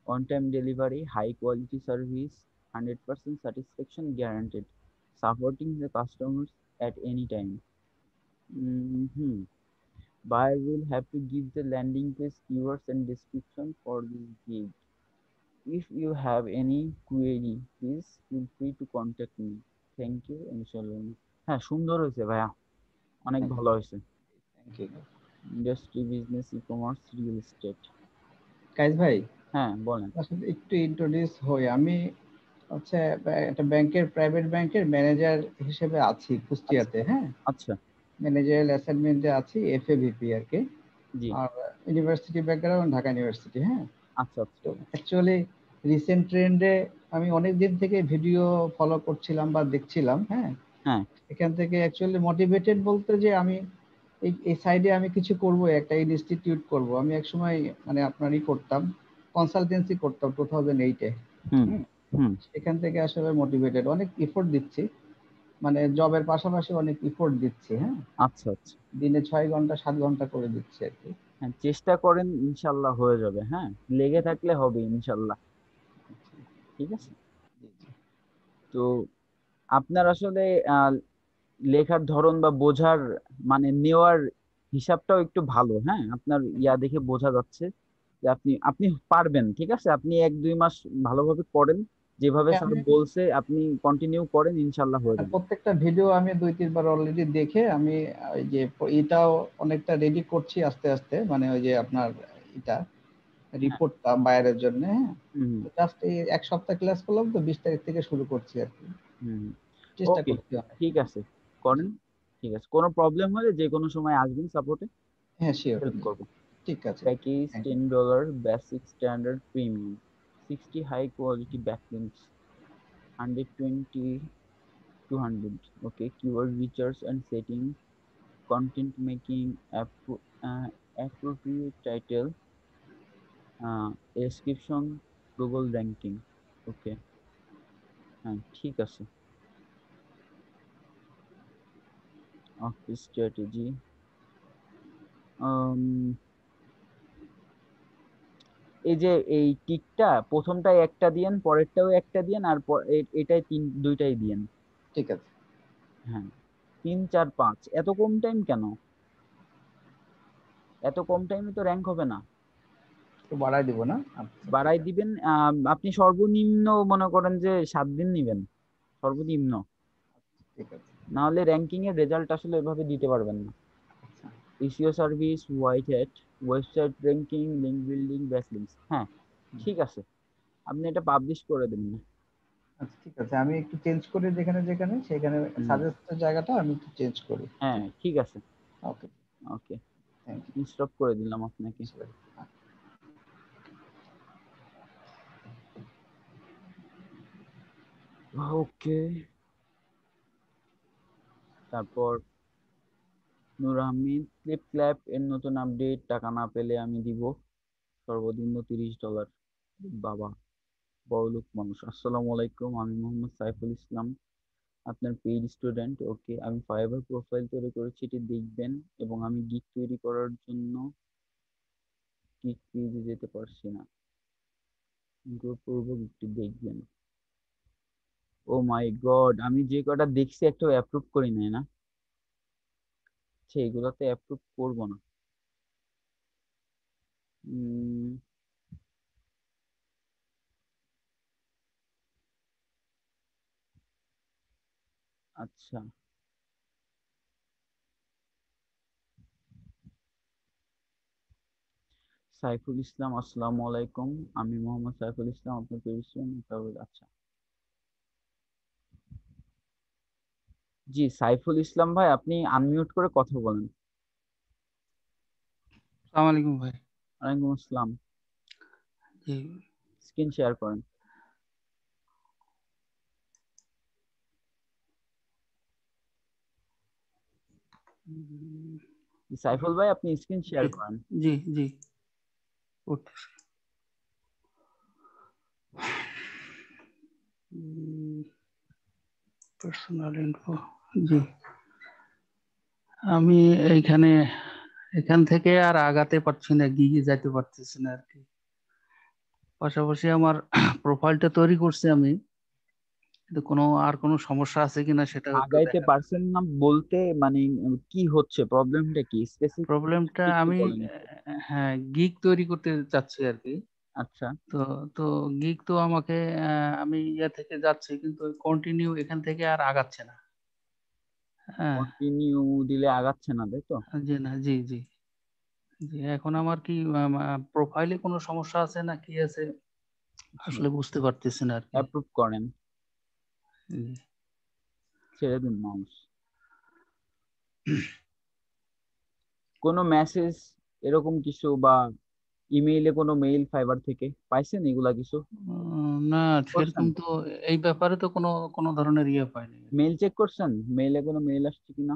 On time delivery, high quality service, 100% satisfaction guaranteed, supporting the customers at any time. Mhm. Buyer will have to give the landing page keywords and description for this gig. If you have any query, please feel free to contact me. Thank you, inshallah. হ্যাঁ, সুন্দর হয়েছে ভাইয়া, অনেক ভালো হয়েছে। Thank you. Industry, business, e commerce, real estate. Kais ভাই, হ্যাঁ, বলেন। আসলে একটু ইন্ট্রোডিউস হই। আমি হচ্ছে একটা ব্যাংকের, প্রাইভেট ব্যাংকের ম্যানেজার হিসেবে আছি আচ্ছা কুষ্টিয়াতে, হ্যাঁ। আচ্ছা। ম্যানেজারাল অ্যাসাইনমেন্টে আছি, এফএভিপি আর কি। জি। আর ইউনিভার্সিটি ব্যাকগ্রাউন্ড ঢাকা ইউনিভার্সিটি, হ্যাঁ। আচ্ছা আচ্ছা। তো অ্যাকচুয়ালি রিসেন্ট ট্রেন্ডে আমি অনেক দিন থেকে ভিডিও ফলো করছিলাম বা দেখছিলাম, হ্যাঁ। হ্যাঁ। এখান থেকে অ্যাকচুয়ালি মোটিভেটেড বলতে যে আমি এই সাইডে আমি কিছু করব, একটা ইনস্টিটিউট করব। আমি একসময় মানে আপনারই করতাম, কনসালটেন্সি করতাম 2008-এ। হুম হুম। হুম। সেখান থেকে আসলে মোটিভেটেড, অনেক এফোর্ট দিচ্ছি, মানে জবের পাশাপাশি অনেক এফোর্ট দিচ্ছি, হ্যাঁ। আচ্ছা আচ্ছা। দিনে 6 ঘন্টা 7 ঘন্টা করে দিচ্ছি আর কি। হ্যাঁ, চেষ্টা করেন, ইনশাল্লাহ হয়ে যাবে। হ্যাঁ, লেগে থাকলে হবে ইনশাল্লাহ। ঠিক আছে। জি, জি। তো আপনার আসলে আহ, লেখার ধরন বা বোঝার মানে নেওয়ার হিসাবটাও একটু ভালো। হ্যাঁ, আপনার ইয়া দেখে বোঝা যাচ্ছে যে আপনি আপনি পারবেন। ঠিক আছে, আপনি 1-2 মাস ভালোভাবে করেন, যেভাবে হ্যাঁ, স্যার আমি বলছে আপনি কন্টিনিউ করেন, ইনশাল্লাহ হয়ে যাবে। প্রত্যেকটা ভিডিও আমি 2-3 বার অলরেডি দেখে আমি ওই যে এটাও অনেকটা রেডি করছি আস্তে আস্তে, মানে ওই যে আপনার এটা হ্যাঁ। রিপোর্টটা বাইরের জন্য, হ্যাঁ। হুম জাস্ট এই 1 সপ্তাহ ক্লাস করলাম, তো 20 তারিখ থেকে শুরু করছি আর কি, হুম। চেষ্টা ওকে, করছি অনেক। ঠিক আছে, করেন। ঠিক আছে, কোনো প্রবলেম হলে যে কোনো সময় আসবেন, সাপোর্টে হ্যাঁ, শিওর, হেল্প করবো। ঠিক আছে। Package thank you. $10, basic, standard, premium, 60 high quality backlinks, 120 200. Okay, keyword features and settings, content making, appropriate title, description, Google ranking. Okay, হ্যাঁ ঠিক আছে। Office strategy, এই যে এই টিকটা প্রথমটায় একটা দিয়েন, পরেরটাও একটা দিয়েন, আর এটাই দুইটাই দিয়েন। ঠিক আছে। হ্যাঁ, 3 4 5 এত কম টাইম কেন? এত কম টাইমে তো র্যাঙ্ক হবে না। একটু বাড়াই দিব না? আচ্ছা, বাড়াই ঠিক আছে। দিবেন। আপনি সর্বনিম্ন মনে করেন যে 7 দিন নিবেন, সর্বনিম্ন। ঠিক আছে। না হলে র্যাঙ্কিং এর রেজাল্ট আসলে এভাবে দিতে পারবেন না। আচ্ছা, SEO service, white hat, website ranking, link building, backlinks. হ্যাঁ, ঠিক আছে, আপনি এটা পাবলিশ করে দিন না। আচ্ছা, ঠিক আছে। আমি একটু চেঞ্জ করি যেখানে যেখানে, সেখানে সাজেস্টের জায়গাটা আমি একটু চেঞ্জ করি। হ্যাঁ, ঠিক আছে। ওকে, ওকে, থ্যাংক ইনস্টপ করে দিলাম আপনাকে। ইউ। ওকে, তারপর নূর আহমেদ, ক্লিপ ক্ল্যাপ এর নতুন আপডেট, টাকা না পেলে আমি দিব সর্বনিম্ন $30। বাবা, বড়লোক মানুষ। আসসালামু আলাইকুম, আমি মোহাম্মদ সাইফুল ইসলাম, আপনার পেইড স্টুডেন্ট। ওকে, আমি ফাইবার প্রোফাইল তৈরি করেছি, এটি দেখবেন। এবং আমি গিগ তৈরি করার জন্য গিগ পেজে যেতে পারছি না, গ্রুপপূর্বক একটি দেখবেন। ও মাই গড, আমি যে কটা দেখছি একটা অ্যাপ্রুভ করি নাই না, সেইগুলোতে অ্যাপ্রুভ করবো না। উম, আচ্ছা, সাইফুল ইসলাম, আসসালামু আলাইকুম, আমি মোহাম্মদ সাইফুল ইসলাম, আপনার পেয়েছেন। আচ্ছা, জি সাইফুল ইসলাম ভাই, আপনি আনমিউট করে কথা বলেন। আসসালামু আলাইকুম ভাই। ওয়ালাইকুম আসসালাম। জি, স্ক্রিন শেয়ার করেন। উম, জি, সাইফুল ভাই আপনি স্ক্রিন শেয়ার জি করেন। জি জি করতেছি। Personal info. জি, আমি এখান থেকে আর আগাতে পারছি না, গিয়ে যাইতে পারতেছি না আর কি। পাশাপাশি আমার প্রোফাইলটা তৈরি করছি আমি, কিন্তু কোনো সমস্যা আছে কিনা সেটাও একটু আগাইতে দেখা। পারছেন না বলতে মানে কি হচ্ছে, প্রবলেমটা কি স্পেসিফিক প্রবলেমটা একটু আমি বলেন একটু। হ্যাঁ, গিগ তৈরি করতে চাচ্ছি আর কি। আচ্ছা, তো তো গিগ তো আমাকে আমি ইয়া থেকে যাচ্ছি, কিন্তু কন্টিনিউ এখান থেকে আর আগাচ্ছে না। হ্যাঁ, কন্টিনিউ দিলে আগাচ্ছে না, তাই তো? জি না, জি জি জি। এখন আমার কি প্রোফাইলে কোনো সমস্যা আছে না কি আছে আসলে বুঝতে পারতেছি না আর কি। অ্যাপ্রুভ করেন, জি। ছেড়ে দিন মাউস। কোনো মেসেজ এরকম কিছু বা ইমেইলে কোনো মেইল ফাইবার থেকে পাইছেন এগুলা কিছু না, করছেন? সেরকম তো এই ব্যাপারে তো কোনো কোনো ধরনের ইয়ে পাইনি। মেইল চেক করছেন, মেইলে কোনো মেইল আসছে কিনা?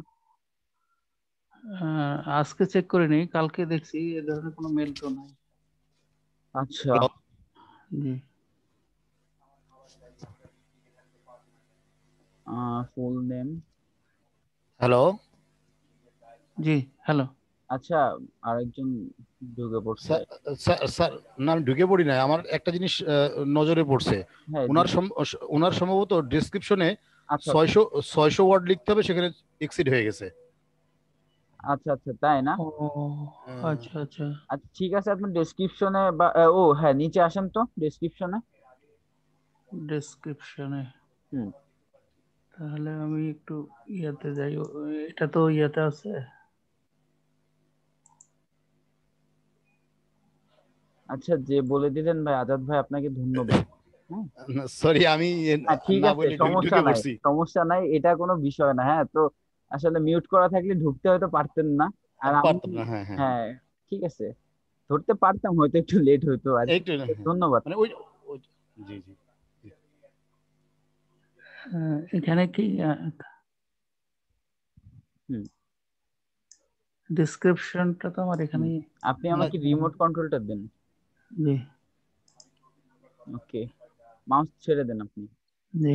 আজকে চেক করিনি, কালকে দেখছি এ ধরনের কোনো মেল তো নাই। আচ্ছা, জি ফুল নেম। হ্যালো জি, হ্যালো। আচ্ছা, আরেকজন ঢুকে পড়ছে। স্যার। স্যার, না আমি ঢুকে পড়ি নাই, আমার একটা জিনিস নজরে পড়ছে। হ্যাঁ, ওনার সম্ভবত ডেসক্রিপশনে আচ্ছা আচ্ছা 600 ওয়ার্ড লিখতে হবে, সেখানে এক্সিড হয়ে গেছে। আচ্ছা আচ্ছা, তাই না? ও আহ, আচ্ছা আচ্ছা। আচ্ছা, ঠিক আছে, আপনি ডেসক্রিপশনে বা ও হ্যাঁ, নিচে আসেন তো ডেসক্রিপশনে। ডেসক্রিপশনে হুম, তাহলে আমি একটু ইয়াতে যাই। এটা তো ইয়াতে আছে। আচ্ছা, যে বলে দিলেন ভাই আজাদ ভাই, আপনাকে ধন্যবাদ। হ্যাঁ, সরি, আমি হ্যাঁ, ঠিক না আছে, বলে সমস্যা ঢুকে নাই, পড়ছি। সমস্যা নাই, এটা কোনো বিষয় না। হ্যাঁ, তো আসলে মিউট করা থাকলে ঢুকতে হয়তো পারতেন না। আর আমি, পারতাম না, হ্যাঁ হ্যাঁ। হ্যাঁ, ঠিক আছে, ধরতে পারতাম, হয়তো একটু লেট হইতো আর কি। একটু না, হ্যাঁ। ধন্যবাদ। মানে ওই জি জি জি। এখানে কি হুম ডেসক্রিপশনটা তো আমার হুম, এখানেই। আপনি আমাকে রিমোট কন্ট্রোলটা দেন। জি ওকে, মাউস ছেড়ে দেন আপনি। জি।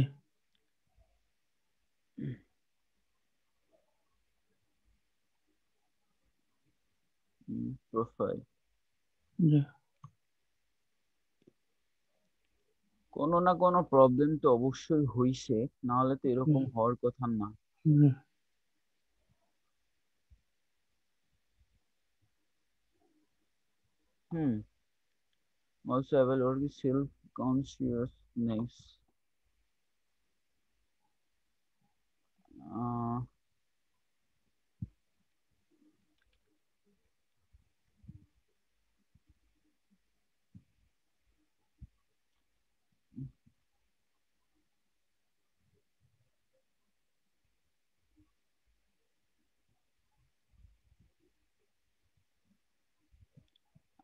প্রোফাইল জি কোনো না কোনো প্রবলেম তো অবশ্যই হইছে, না হলে তো এরকম হওয়ার কথা না। জি Also available with self consciousness.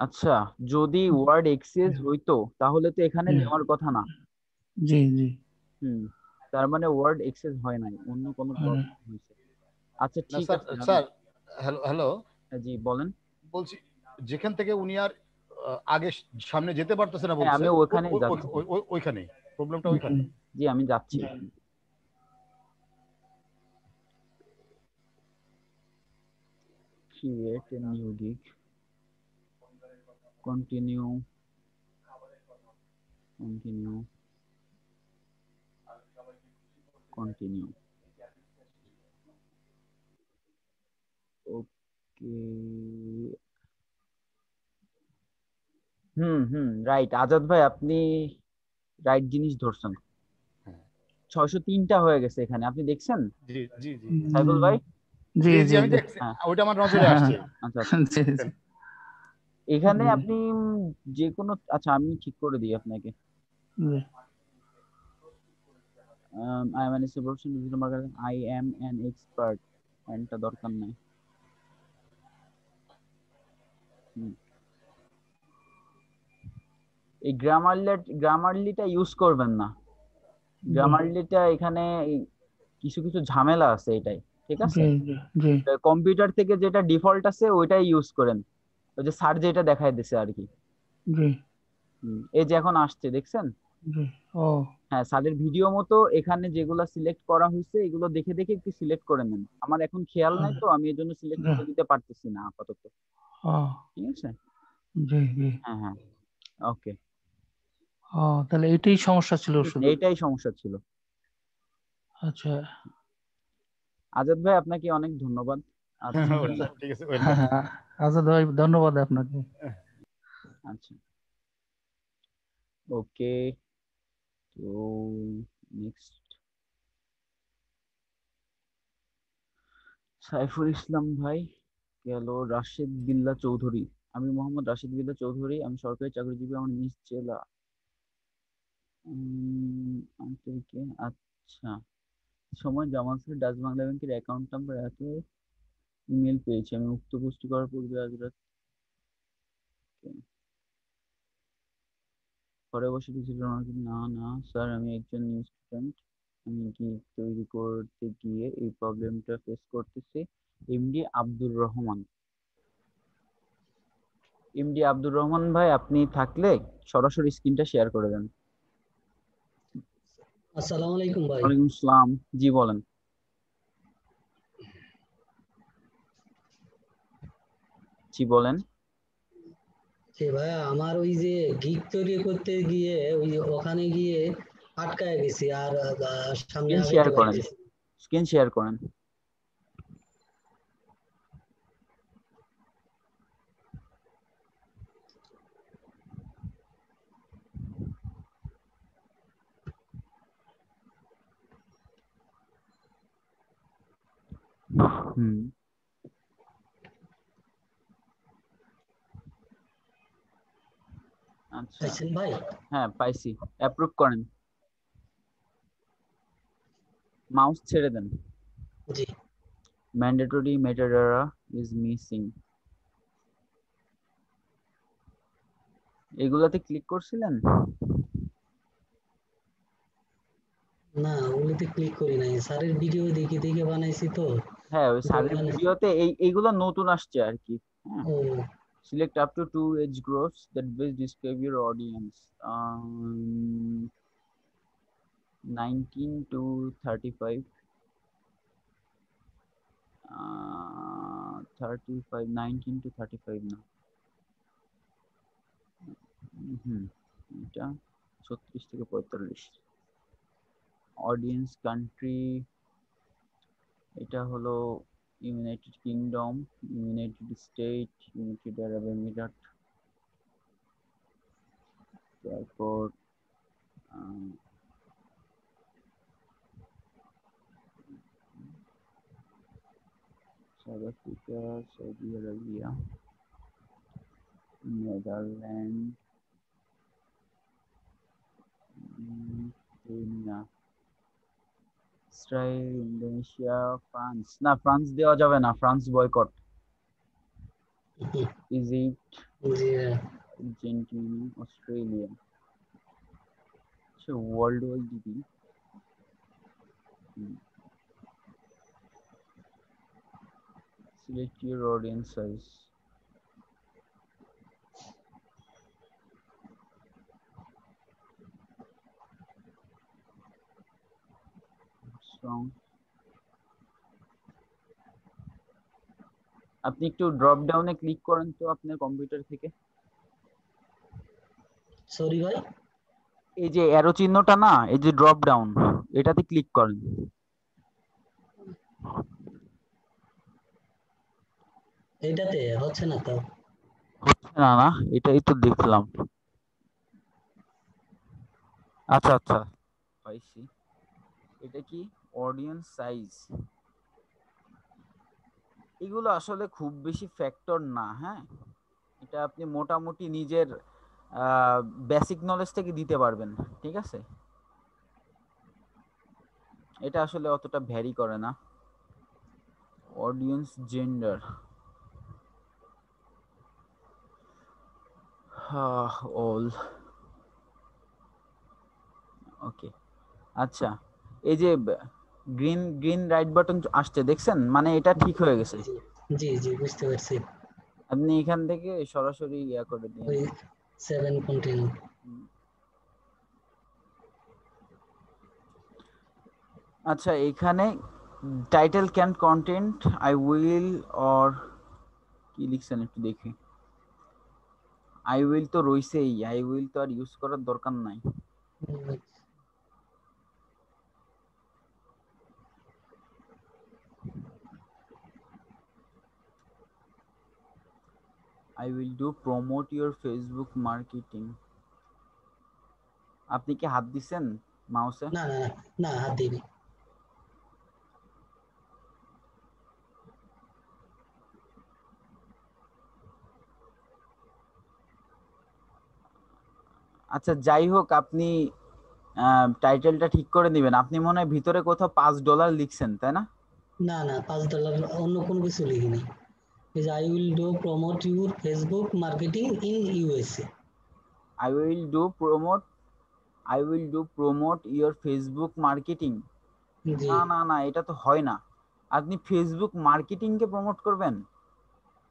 আচ্ছা, যদি ওয়ার্ড এক্সেস হইতো তাহলে তো এখানে নেওয়ার কথা না। জি জি তার মানে ওয়ার্ড এক্সেস হয় নাই, অন্য কোনো প্রবলেম হয়েছে। আচ্ছা না ঠিক স্যার, আছে স্যার হ্যালো হ্যালো, জি বলেন। বলছি যেখান থেকে উনি আর আগে সামনে যেতে পারতেছে না হ্যাঁ, বলছে, আমি ওখানেই যাচ্ছি। ওইখানে প্রবলেমটা ওইখানে। জি আমি যাচ্ছি। Create a new gig. Continue. Okay. Right Azad ভাই, আপনি রাইট জিনিস ধরছেন। 603টা হয়ে গেছে এখানে, আপনি দেখছেন জি জি জি সাইফুল ভাই? জি জি জি আমি দেখছি, ওইটা আমার নজরে আসছে। আচ্ছা এখানে আপনি যে কোনো, আচ্ছা আমি ঠিক করে দিই আপনাকে। I am an expert in digital marketing. I am an expert. এটা দরকার নাই। এই গ্রামারলিটা ইউজ করবেন না। গ্রামারলিটা এখানে কিছু কিছু ঝামেলা আছে এটাই, ঠিক আছে? কম্পিউটার থেকে যেটা ডিফল্ট আছে ওইটাই ইউজ করেন, ওই যে স্যার যেটা দেখায় দিছে আর কি। এই যে এখন আসছে দেখছেন? হ্যাঁ, স্যারের ভিডিও মতো এখানে যেগুলো সিলেক্ট করা হয়েছে এগুলো দেখে দেখে একটু সিলেক্ট করে নেন। আমার এখন খেয়াল নাই তো, আমি এর জন্য সিলেক্ট করে দিতে পারতেছি না আপাতত। ঠিক আছে? হ্যাঁ ওকে। তাহলে এটাই সমস্যা ছিল শুধু? এইটাই সমস্যা ছিল। আচ্ছা আজাদ ভাই আপনাকে অনেক ধন্যবাদ। ঠিক আছে, আজাদ ভাই ধন্যবাদ আপনাকে। আচ্ছা ওকে, তো নেক্সট সাইফুল ইসলাম ভাই গেল। রাশেদ বিল্লাহ চৌধুরী। আমি মোহাম্মদ রাশেদ বিল্লাহ চৌধুরী, আমি সরকারি চাকরিজীবী, আমার নিজ জেলা আন্তরিকে। আচ্ছা, সময় জামালপুর ডাচ বাংলা ব্যাংকের অ্যাকাউন্ট নাম্বার এত ইমেল পেয়েছি আমি উক্ত পোস্ট করার পূর্বে আজ রাত ঘরে বসে ডিজিটাল মার্কেটিং। না স্যার, আমি একজন নিউ স্টুডেন্ট, আমি গিগ তৈরি করতে গিয়ে এই প্রবলেমটা ফেস করতেছি। এমডি আব্দুর রহমান। এমডি আব্দুর রহমান ভাই, আপনি থাকলে সরাসরি স্ক্রিনটা শেয়ার করে দেন। আসসালামু আলাইকুম ভাই। ওয়ালাইকুম আসসালাম। জি বলেন। জি বলেন। জি ভাই, আমার ওই যে গিগ তৈরি করতে গিয়ে ওই ওখানে গিয়ে আটকায় গেছি, আর সামনে স্ক্রিন শেয়ার আগাইতে করেন, পারতেছি। স্ক্রিন শেয়ার করেন। আচ্ছা পাইছেন ভাই? হ্যাঁ পাইছি, অ্যাপ্রুভ করেন। মাউস ছেড়ে দেন। জি ম্যান্ডেটরি মেটাডেটা ইজ মিসিং। এগুলাতে ক্লিক করছিলেন? না, ওগুলোতে ক্লিক করি নাই, স্যারের ভিডিও দেখে দেখে বানাইছি তো। হ্যাঁ, ওই স্যারের ওখানে ভিডিওতে এইগুলো নতুন আসছে আর কি। হ্যাঁ, ও select up to 2 age groups that best describe your audience. 19 to 35, 35, 19 to 35 না। এটা 36 থেকে 45। অডিয়েন্স কান্ট্রি এটা হলো United Kingdom, United State, United Arab Emirate, তারপর South Africa, Saudi Arabia, Netherland, Kenya, Israel, Indonesia, France. না, ফ্রান্স দেওয়া যাবে না, ফ্রান্স বয়কট। ইজিপ্ট, জি ভাইয়া। Argentina, Australia. আচ্ছা, ওয়ার্ল্ড ওয়াইড দিবি। Select your audience size. Strong. আপনি একটু ড্রপ ডাউনে ক্লিক করেন তো আপনার কম্পিউটার থেকে। সরি ভাই, এই যে অ্যারো চিহ্নটা না, এই যে ড্রপ ডাউন, এটাতে ক্লিক করেন। এইটাতে হচ্ছে না তো। হচ্ছে না না, এটাই তো দেখলাম। আচ্ছা আচ্ছা, পাইছি। এটা কি অডিয়েন্স সাইজ? এগুলো আসলে খুব বেশি ফ্যাক্টর না, হ্যাঁ। এটা আপনি মোটামুটি নিজের বেসিক নলেজ থেকে দিতে পারবেন, ঠিক আছে। এটা আসলে অতটা ভ্যারি করে না। অডিয়েন্স জেন্ডার, অল, ওকে। আচ্ছা, এই যে গ্রিন গ্রিন রাইট বাটন আসছে, দেখছেন? মানে এটা ঠিক হয়ে গেছে। জি জি বুঝতে পারছি। আপনি এখান থেকে সরাসরি ইয়া করে দিন। ওই 7 কন্টিনিউ। আচ্ছা, এখানে title can content I will, or কি লিখছেন একটু দেখি। আই উইল তো রইছেই, আই উইল তো আর ইউজ করার দরকার নাই। I will do promote your Facebook marketing. আপনি কি হাত দিছেন মাউসে? না না না না, হাত দিবি। আচ্ছা, যাই হোক, আপনি টাইটেলটা ঠিক করে দিবেন। আপনি মনে হয় ভিতরে কোথাও $5 লিখছেন, তাই না? না না, $5 অন্য কোনো কিছু লিখিনি। is I will do promote your Facebook marketing in USA. I will do promote your Facebook marketing. জি না না না, এটা তো হয় না। আপনি ফেসবুক মার্কেটিং কে প্রমোট করবেন,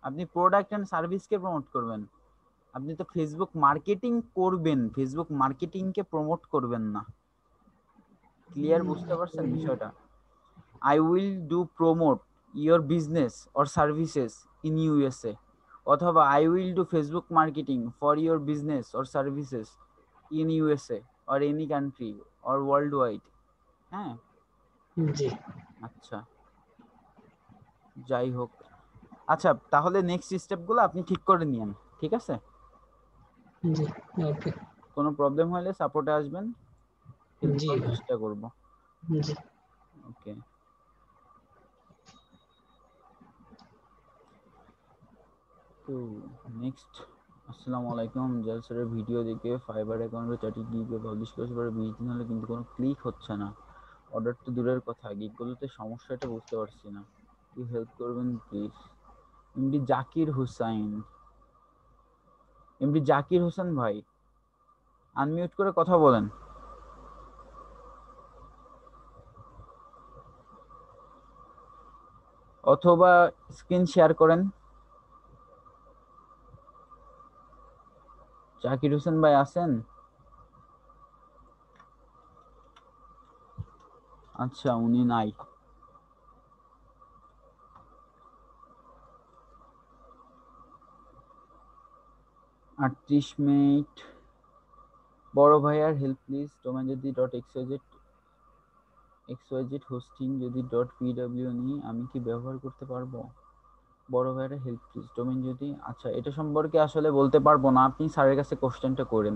আপনি প্রোডাক্ট এন্ড সার্ভিস কে প্রমোট করবেন। আপনি তো ফেসবুক মার্কেটিং করবেন, ফেসবুক মার্কেটিং কে প্রমোট করবেন না। ক্লিয়ার, বুঝতে পারছেন বিষয়টা? I will do promote your business or services in USA, অথবা I will do Facebook marketing for your business or services in USA or any country or worldwide. হ্যাঁ, জি আচ্ছা, যাই হোক। আচ্ছা, তাহলে নেক্সট স্টেপগুলো আপনি ঠিক করে নিয়েন, ঠিক আছে? জি ওকে। কোনো প্রবলেম হলে সাপোর্টে আসবেন, হেল্প জি করার ভাই। চেষ্টা করব। জি ওকে। তো নেক্সট, আসসালামু আলাইকুম। জলসরের ভিডিও দেখে ফাইবার অ্যাকাউন্টে 30 গিগে পাবলিশ করেছে, পরে 20 দিন হলে কিন্তু কোনো ক্লিক হচ্ছে না। অর্ডার তো দূরের কথা, গিগগুলোতে সমস্যাটা বুঝতে পারছি না, কি হেল্প করবেন please. MD Zakir Hussain, MD Zakir Hossain ভাই, আনমিউট করে কথা বলেন। অথবা স্ক্রিন শেয়ার করেন। জাকির হোসেন ভাই আছেন? আচ্ছা, উনি নাই। 38 মিনিট। বড় ভাইয়ার হেল্প প্লিজ, ডোমেন যদি .xyz হোস্টিং যদি .pw নিই আমি কি ব্যবহার করতে পারবো? বড় ভাইয়ার হেল্প প্লিজ, ডোমেন যদি, আচ্ছা এটা সম্পর্কে আসলে বলতে পারবো না, আপনি স্যারের কাছে কোশ্চেনটা করেন।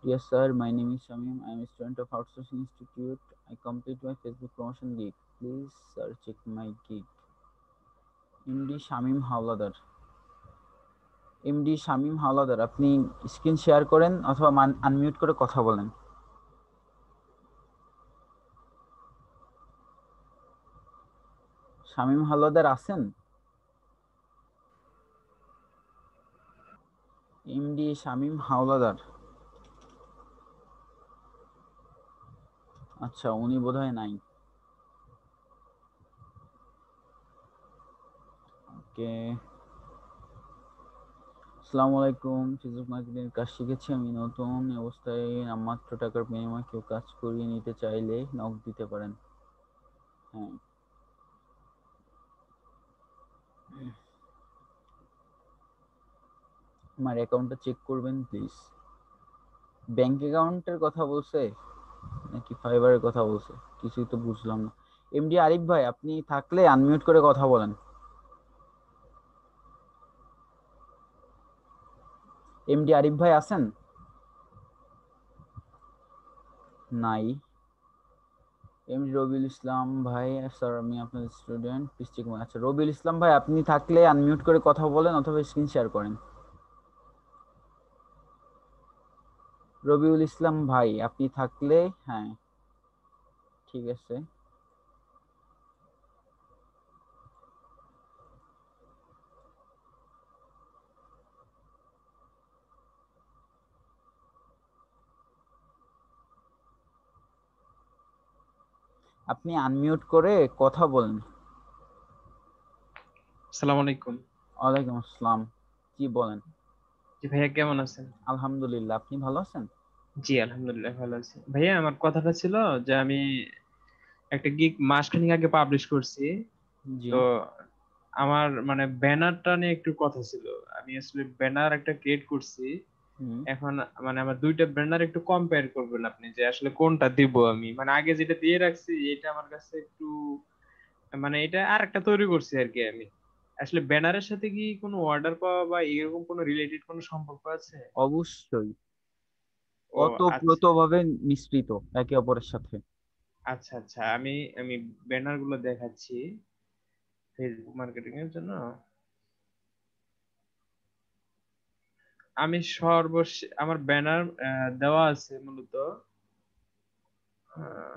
Yes sir, my name is Shamim. I am a student of Outsourcing Institute. I complete my Facebook promotion gig. Please sir, check my gig. MD Shamim Hawladar. MD Shamim Hawladar, আপনি স্ক্রিন শেয়ার করেন অথবা আনমিউট করে কথা বলেন। শামীম হাওলাদার আছেন? এমডি শামীম হাওলাদার, আচ্ছা উনি বোধহয় নাই। ওকে, আসসালামু আলাইকুম। ফেসবুক মার্কেটিং এর কাজ শিখেছি আমি, নতুন অবস্থায় নামমাত্র টাকার বিনিময়ে কেউ কাজ করিয়ে নিতে চাইলে নক দিতে পারেন। হ্যাঁ, আমার অ্যাকাউন্টটা চেক করবেন প্লিজ। ব্যাংক অ্যাকাউন্টের কথা বলছে নাকি ফাইবারের কথা বলছে কিছুই তো বুঝলাম না। এমডি আরিফ ভাই, আপনি থাকলে আনমিউট করে কথা বলেন। এমডি আরিফ ভাই আছেন? নাই। এমডি রবিউল ইসলাম ভাই, স্যার আমি আপনার স্টুডেন্ট, প্লিজ চেক। আচ্ছা রবিউল ইসলাম ভাই, আপনি থাকলে আনমিউট করে কথা বলেন অথবা স্ক্রিন শেয়ার করেন। রবিউল ইসলাম ভাই আপনি থাকলে, হ্যাঁ ঠিক আছে। আপনি আনমিউট করে কথা বলেন। আসসালামু আলাইকুম। ওয়ালাইকুম আসসালাম, কি বলেন? জি ভাইয়া কেমন আছেন? আলহামদুলিল্লাহ, আপনি ভালো আছেন? জি আলহামদুলিল্লাহ ভালো আছি। ভাইয়া আমার কথাটা ছিল যে আমি একটা গিগ মাসখানেক আগে পাবলিশ করছি, জি। তো আমার মানে ব্যানারটা নিয়ে একটু কথা ছিল। আমি আসলে ব্যানার একটা ক্রিয়েট করছি, এখন মানে আমার দুইটা ব্যানার একটু কম্পেয়ার করবেন আপনি যে আসলে কোনটা দিব আমি, মানে আগে যেটা দিয়ে রাখছি এটা আমার কাছে একটু মানে এটা আর একটা তৈরি করছি আর কি। আমি আসলে ব্যানারের সাথে কি কোনো অর্ডার পাওয়া বা এরকম কোনো রিলেটেড কোনো সম্পর্ক আছে? অবশ্যই, ও আচ্ছা ওতপ্রোতভাবে মিশ্রিত একে অপরের সাথে। আচ্ছা আচ্ছা, আমি আমি ব্যানার গুলো দেখাচ্ছি ফেসবুক মার্কেটিং এর জন্য। আমি আমার ব্যানার দেওয়া আছে মূলত আহ,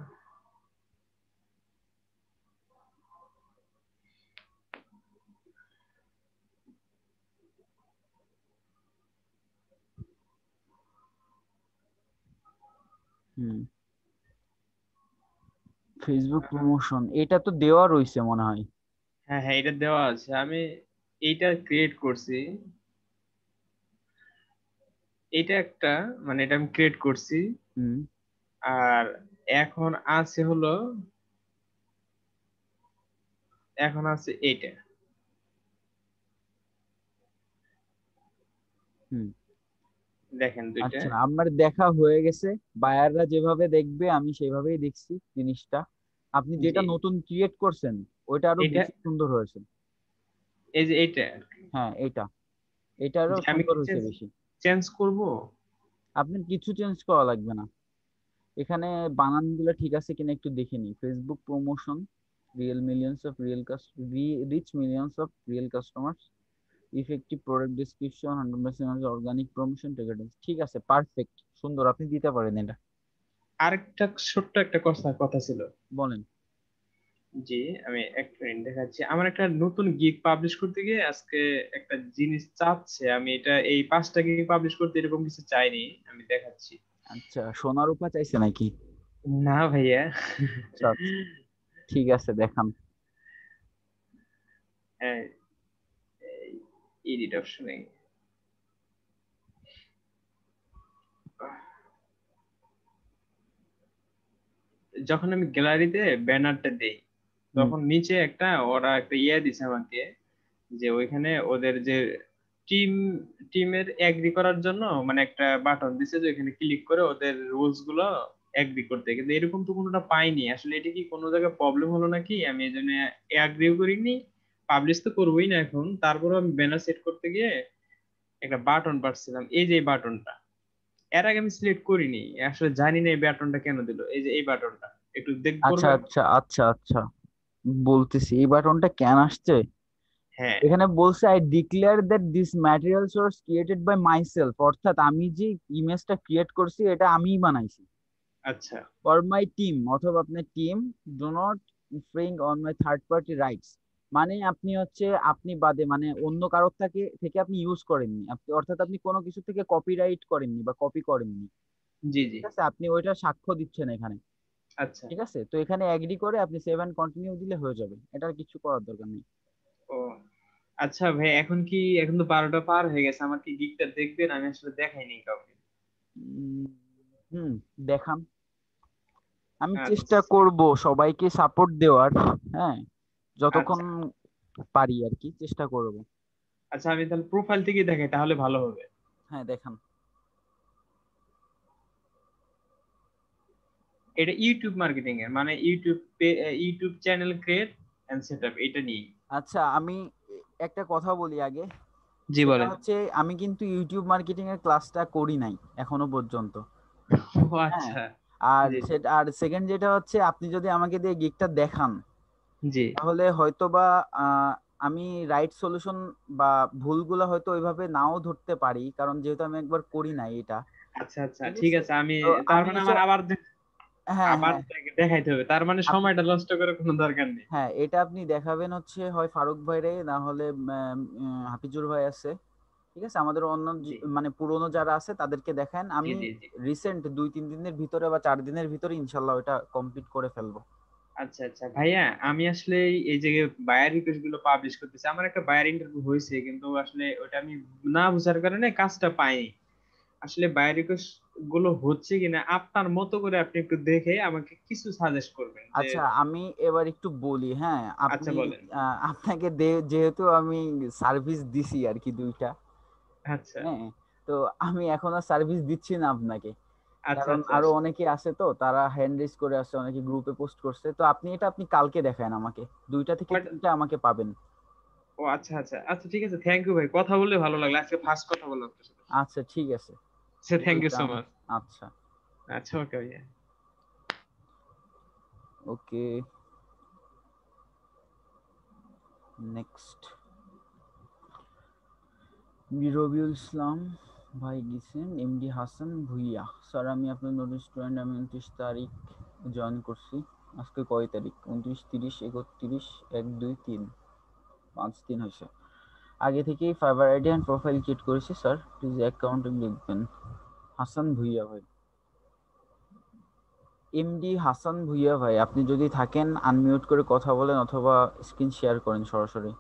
ফেসবুক প্রমোশন এটা তো দেওয়া রয়েছে মনে হয়। হ্যাঁ হ্যাঁ এটা দেওয়া আছে, আমি এইটা ক্রিয়েট করছি। এটা একটা মানে এটা আমি ক্রিয়েট করছি, আর এখন আছে হলো এখন আছে এইটা। দেখেন দুইটা। আচ্ছা আমার দেখা হয়ে গেছে, বায়াররা যেভাবে দেখবে আমি সেভাবেই দেখছি জিনিসটা। আপনি যেটা জি নতুন ক্রিয়েট করছেন ওইটা আরো এটা বেশি সুন্দর হয়েছে। এই যে এইটা হ্যাঁ এটা আরো যে আমি সুন্দর হয়েছে বেশি। চেঞ্জ করব। আপনার কিছু চেঞ্জ করা লাগবে না, এখানে বানানগুলো ঠিক আছে কিনা একটু দেখে নিই। Facebook promotion, reach millions of real customers, effective product description, 100% organic promotion, ঠিক আছে, পারফেক্ট, সুন্দর, আপনি দিতে পারেন এটা। আরেকটা ছোট্ট একটা কথা ছিল। বলেন। জি আমি এক মিনিট দেখাচ্ছি। আমার একটা নতুন গিগ পাবলিশ করতে গিয়ে আজকে একটা জিনিস চাচ্ছে, আমি এটা এই 5টা গিগ পাবলিশ করতে এরকম কিছু চাইনি, আমি দেখাচ্ছি। আচ্ছা সোনার উপা চাইছে নাকি? না ভাইয়া। আচ্ছা ঠিক আছে দেখান। হ্যাঁ এডিট অপশনে যখন আমি গ্যালারিতে ব্যানারটা দেই তখন নিচে ওরা একটা ইয়ে দিছে আমাকে, যে ওইখানে ওদের যে টিম টিমের এগ্রি করার জন্য মানে একটা বাটন দিছে যে এখানে ক্লিক করে ওদের রুলস গুলো এগ্রি করতে, কিন্তু এরকম তো কোনোটা পাইনি আসলে। এটা কি কোনো জায়গায় প্রবলেম হলো নাকি? আমি এই জন্য এগ্রিও করিনি, পাবলিশ তো করবোই না এখন। তারপরে আমি ব্যানার সেট করতে গিয়ে একটা বাটন পাচ্ছিলাম, এই যে এই বাটনটা, এর আগে আমি সিলেক্ট করিনি, আসলে জানি না এই বাটনটা কেন দিল। এই যে এই বাটনটা একটু দেখ আচ্ছা করবেন? আচ্ছা আচ্ছা আচ্ছা, বলতেছি এই বাটনটা কেন আসছে। হ্যাঁ। এখানে বলছে I declare that this materials was created by myself, অর্থাৎ আমি যে ইমেজটা ক্রিয়েট করছি এটা আমিই বানাইছি। আচ্ছা ফর মাই টিম, অথবা আপনার team, do not infringe on my third party rights, মানে আপনি হচ্ছে আপনি বাদে মানে অন্য কারোর থেকে আপনি ইউজ করেননি, আপনি অর্থাৎ আপনি কোনো কিছু থেকে কপিরাইট করেননি বা কপি করেননি। জি জি। ঠিক আছে, আপনি ওইটা সাক্ষ্য দিচ্ছেন এখানে। আচ্ছা। ঠিক আছে, তো এখানে এগ্রি করে আপনি সেভ এন্ড কন্টিনিউ দিলে হয়ে যাবে, এটার কিছু করার দরকার নেই। ও আচ্ছা ভাই, এখন তো 12টা পার হয়ে গেছে, আমার কি গিকটা দেখবেন? আমি আসলে দেখাইনি কাউকে। উম, হুম, দেখান। আমি চেষ্টা আচ্ছা করব সবাইকে সাপোর্ট দেওয়ার, হ্যাঁ, যতক্ষণ আচ্ছা পারি আর কি চেষ্টা করব। আচ্ছা, আমি তাহলে প্রোফাইল থেকে দেখাই তাহলে ভালো হবে। হ্যাঁ দেখান। এটা ইউটিউব মার্কেটিং এর, মানে YouTube channel create and setup, এটা নিয়ে। আচ্ছা, আমি একটা কথা বলি আগে, জি সেটা বলেন। হচ্ছে আমি কিন্তু ইউটিউব মার্কেটিং এর ক্লাসটা করি নাই এখনো পর্যন্ত। ও হ্যাঁ, আচ্ছা। আর জি জি আর সেকেন্ড যেটা হচ্ছে, আপনি যদি আমাকে দিয়ে গিগটা দেখান জি। তাহলে হয়তোবা আমি রাইট সলিউশন বা ভুলগুলো হয়তো ওইভাবে নাও ধরতে পারি, কারণ যেহেতু আমি একবার করি নাই এটা। আচ্ছা আচ্ছা ঠিক ঠিক আছে, আছে। আমি তো তার আমি মানে হচ্ছে, আমার আবার হ্যাঁ আবার হ্যাঁ, দেখাইতে হবে, তার মানে আপনি, সময়টা নষ্ট করার কোনো দরকার নেই। হ্যাঁ এটা আপনি দেখাবেন হচ্ছে হয় ফারুক ভাইরে, না হলে হাফিজুর ভাই আছে। ঠিক আছে, আমাদের অন্য জি মানে পুরনো যারা আছে তাদেরকে দেখান। জি আমি জি জি। রিসেন্ট 2-3 দিনের ভিতরে বা 4 দিনের ভিতরে ইনশাল্লাহ ওটা কমপ্লিট করে ফেলবো। আচ্ছা আচ্ছা ভাইয়া, আমি আসলে এই যে বায়ার রিকোয়েস্ট গুলো পাবলিশ করতেছি, আমার একটা বায়ার ইন্টারভিউ হয়েছে, কিন্তু আসলে ওটা আমি না বুঝার কারণে কাজটা পাইনি। আসলে বায়ার রিকোয়েস্ট গুলো হচ্ছে কিনা আপনার মতো করে আপনি একটু দেখে আমাকে কিছু সাজেস্ট করবেন যে। আচ্ছা, আমি এবার একটু বলি, হ্যাঁ আচ্ছা আপনি বলেন। আপনাকে যেহেতু আমি সার্ভিস দিছি আর কি দুইটা, আচ্ছা হ্যাঁ, তো আমি এখন আর সার্ভিস দিচ্ছি না আপনাকে, আচ্ছা কারণ আচ্ছা আরো অনেকে আছে তো তারা হ্যান্ড রেজ করে আসছে, অনেকে গ্রুপে পোস্ট করছে, তো আপনি কালকে দেখান আমাকে, 2টা থেকে 3টা আমাকে পাবেন। ও আচ্ছা আচ্ছা আচ্ছা ঠিক আছে, থ্যাংক ইউ ভাই, কথা বলে ভালো লাগলো, আজকে ফার্স্ট কথা বললাম আপনার সাথে। আচ্ছা ঠিক আছে, আচ্ছা thank you so welcome. Much. আচ্ছা, আচ্ছা ওকে ভাইয়া। ওকে, নেক্সট রবিউল ইসলাম ভাই গেছেন। এমডি হাসান ভুইয়া, স্যার আমি আপনার নতুন স্টুডেন্ট, আমি 29 তারিখ জয়েন করছি। আজকে কয় তারিখ? 29, 30, 31, 1, 2, 3, 5 দিন হয়েছে। আগে থেকেই fibre ID and profile create করেছি স্যার, প্লিজ অ্যাকাউন্টে লিখবেন। হাসান ভুইয়া ভাই, এমডি হাসান ভুইয়া ভাই, আপনি যদি থাকেন আনমিউট করে কথা বলেন অথবা স্ক্রিন শেয়ার করেন সরাসরি।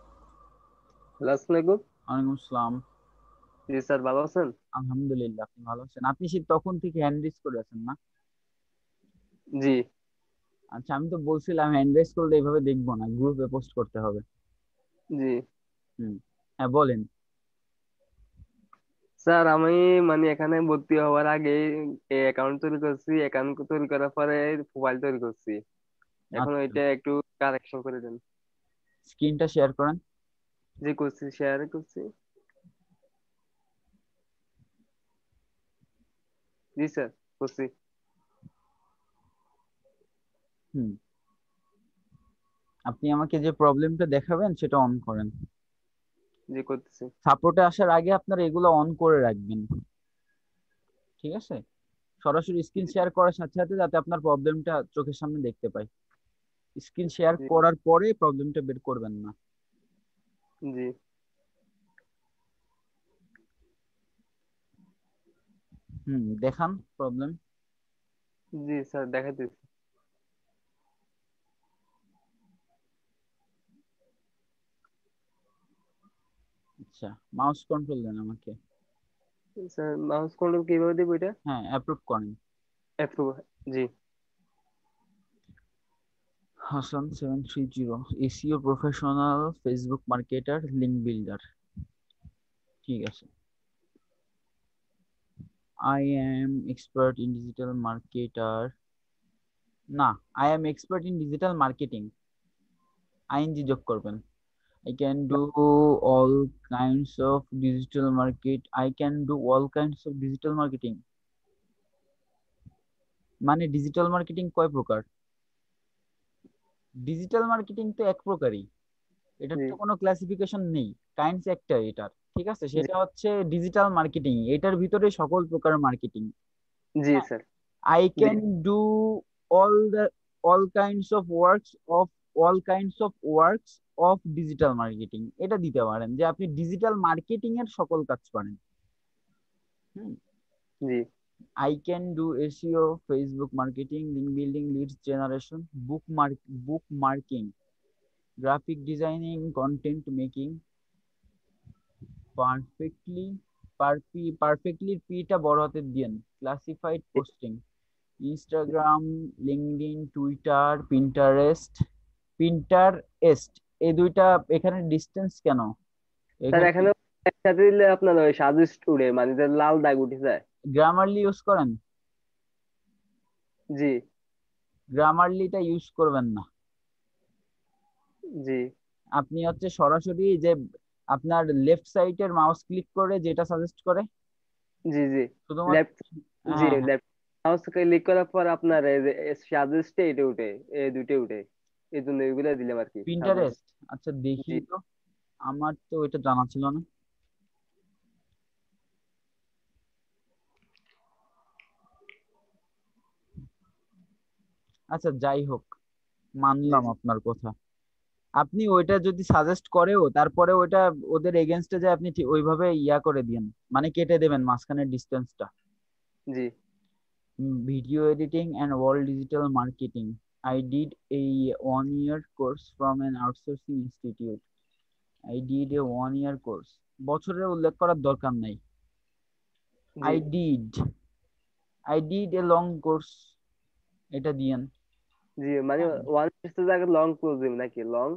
হ্যালো, আসসালামু আলাইকুম। ওয়ালাইকুম আসসালাম। জি স্যার, ভালো আছেন? আলহামদুলিল্লাহ, আপনি ভালো আছেন? আপনি সে তখন থেকে হ্যান্ড রেজ করে আছেন না? জি আচ্ছা, আমি তো বলছিলাম হ্যান্ড রেজ করলে এইভাবে দেখবো না, গ্রুপে পোস্ট করতে হবে। জি হুম, হ্যাঁ বলেন। স্যার, আমি মানে এখানে ভর্তি হওয়ার আগে অ্যাকাউন্ট তৈরি করছি, অ্যাকাউন্ট তৈরি করার পরে প্রোফাইল তৈরি করছি। এখন আচ্ছা, ওইটা একটু কারেকশন করে দেন। স্ক্রিনটা শেয়ার করেন। জি করছি, শেয়ার করছি। জি স্যার, করছি। হুম, আপনি আমাকে যে প্রবলেমটা দেখাবেন সেটা অন করেন। জি করতেছি। সাপোর্টে আসার আগে আপনারা এগুলো অন করে রাখবেন, ঠিক আছে? সরাসরি স্ক্রিন জি শেয়ার করার সাথে সাথে যাতে আপনার প্রবলেমটা চোখের সামনে দেখতে পাই। স্ক্রিন শেয়ার জি করার পরে প্রবলেমটা বের করবেন না। জি হুম, দেখান প্রবলেম। জি স্যার, দেখাইতেছি। আচ্ছা, মাউস কন্ট্রোল দেন আমাকে। স্যার, মাউস কন্ট্রোল কিভাবে দিব এটা? হ্যাঁ, অ্যাপ্রুভ করেন। অ্যাপ্রুভ। জি Hasan 730, SEO professional, Facebook marketer, link builder. ঠিক আছে। I am expert in digital marketer. না, I am expert in digital marketing. ING যোগ করবেন। I can do all kinds of digital market. I can do all kinds of digital marketing. মানে ডিজিটাল মার্কেটিং কয় প্রকার? ডিজিটাল মার্কেটিং তো এক প্রকারই, এটার জি তো কোনো ক্লাসিফিকেশন নেই, কাইন্ডস একটা এটার, ঠিক আছে? জি সেটা হচ্ছে ডিজিটাল মার্কেটিং, এটার ভিতরে সকল প্রকার marketing. G sir I G can do all the all kinds of works of digital marketing, এটা দিতে পারেন যে আপনি ডিজিটাল মার্কেটিং এর সকল কাজ পারেন। জি I can do SEO, Facebook marketing, link building, leads generation, bookmarking, graphic designing, content making, perfectly পিটা বড় হাতের দিয়েন, classified posting, Instagram, LinkedIn, Twitter, Pinterest. এই দুইটা এখানে ডিস্টেন্স কেন? স্যার এখানে এখানে একসাথে দিলে আপনার ওই সাজেস্ট উড়ে মানে যে লাল দাগ উঠে যায়। গ্রামারলি ইউজ করেন? জি গ্রামারলিটা ইউজ করবেন না। জি আপনি হচ্ছে সরাসরি যে আপনার লেফট সাইডের মাউস ক্লিক করে যেটা সাজেস্ট করে জি জি শুধুমাত্র, লেফট জি হ্যাঁ হ্যাঁ, লেফট মাউস ক্লিক করার পর আপনার এই যে সাজেস্টে এটা উঠে, এই দুটো উঠে, এই জন্য এগুলা দিলাম আর কি সাজেস্ট। পিন্টারেস্ট। আচ্ছা দেখি জি তো, আমার তো এটা জানা ছিল না। আচ্ছা যাই হোক, জি মানলাম জি আপনার কথা। আপনি ওইটা যদি সাজেস্ট করেও তারপরে ওইটা ওদের এগেনস্টে যে আপনি ঠিক ওইভাবে ইয়া করে দিন, মানে কেটে দেবেন মাঝখানের ডিস্টেন্সটা। জি video editing and world digital marketing, I did a 1 year course from an outsourcing institute. I did a 1 year course, বছরের উল্লেখ করার দরকার নাই। জি I did a long course, এটা দিয়েন। জি মানে ওয়ান এর জায়গায় লং ক্লোজ দিবেন নাকি long?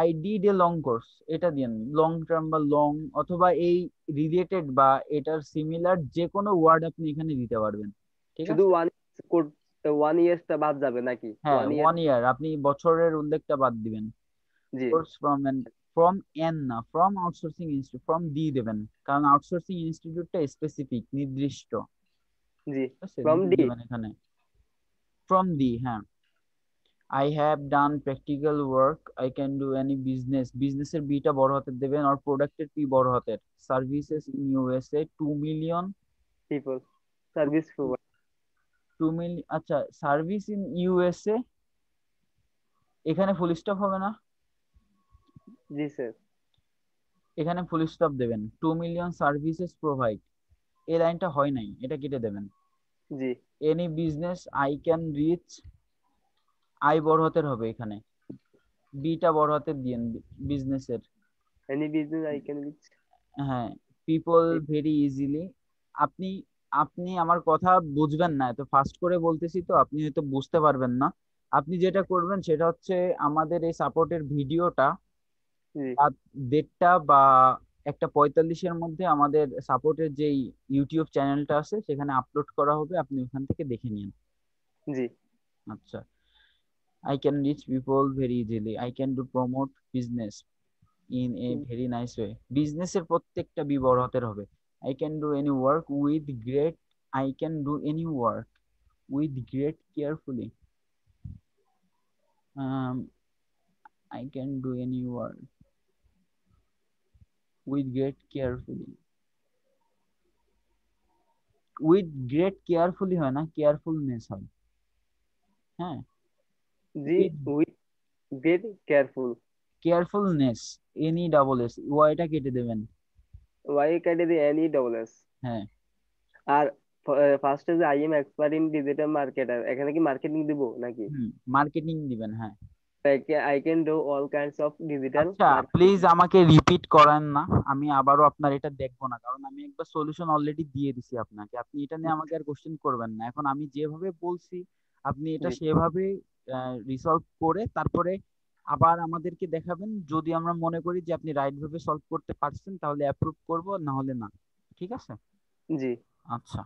I did a long course, এটা দিয়েন। লং টার্ম বা লং অথবা এই রিলেটেড বা এটার সিমিলার যে কোনো ওয়ার্ড আপনি এখানে দিতে পারবেন, ঠিক শুধু আছে? ওয়ান ইয়ার্সটা বাদ যাবে নাকি? হ্যাঁ, ওয়ান ইয়ার 1 year, আপনি বছরের উল্লেখটা বাদ দিবেন। জি course from outsourcing institute, from দিয়ে দেবেন, কারণ আউটসোর্সিং ইনস্টিটিউটটা স্পেসিফিক, নির্দিষ্ট, জি ঠিক আছে? ফ্রম দিয়ে ডি দেবেন এখানে ফ্রম দি, হ্যাঁ। I have done practical work. I can do any business. বিজনেসের বিটা বড় হাতের দেবেন, আর প্রোডাক্টের পি বড় হাতের। Services in USA 2 million, people service provide. 2 million। আচ্ছা, সার্ভিস ইন USA, এখানে ফুল স্টপ হবে না, জি স্যার এখানে ফুল স্টপ দেবেন। 2 million সার্ভিসেস প্রোভাইড, এই লাইনটা হয় নাই, এটা কেটে দেবেন। জি any business I can reach, I বড় হাতের হবে এখানে, বিটা বড় হাতের দিয়েন বিজনেসের। Any business I can reach. হ্যাঁ, পিপল ভেরি ইজিলি। আপনি আপনি আমার কথা বুঝবেন না, এত ফাস্ট করে বলতেছি তো আপনি হয়তো বুঝতে পারবেন না। আপনি যেটা করবেন সেটা হচ্ছে আমাদের এই সাপোর্টের ভিডিওটা জি 1:30 বা 1:45-এর মধ্যে আমাদের সাপোর্টের যেই ইউটিউব চ্যানেলটা আছে সেখানে আপলোড করা হবে, আপনি ওখান থেকে দেখে নিন। জি আচ্ছা, I can reach people very easily. I can do promote business in a very nice way. বিজনেসের প্রত্যেকটা বি বড় হাতের হবে। I can do any work with great, I can do any work with great carefully. Um, I can do any work with great carefully. With great carefully হয় না, কেয়ারফুলনেস হয়। হ্যাঁ, জি with with get careful. Carefulness, NESS, ওয়াইটা কেটে দেবেন। ওয়াই কেটে দিয়ে এনি ডবল এস। হ্যাঁ, আর ফার্স্টে যে I am expert in digital marketer, এখানে কি মার্কেটিং দিব নাকি? মার্কেটিং দিবেন, হ্যাঁ। I can do all kinds of digital আচ্ছা প্লিজ আমাকে রিপিট করেন না, আমি আবারও আপনার এটা দেখবো না, কারণ আমি একবার সলিউশন অলরেডি দিয়ে দিছি আপনাকে। আপনি এটা নিয়ে আমাকে আর কোশ্চেন করবেন না। এখন আমি যেভাবে বলছি আপনি এটা জি সেভাবে রিসলভ করে তারপরে আবার আমাদেরকে দেখাবেন, যদি আমরা মনে করি যে আপনি রাইট ভাবে সলভ করতে পারছেন তাহলে অ্যাপ্রুভ করব, না হলে না। ঠিক আছে? জি আচ্ছা।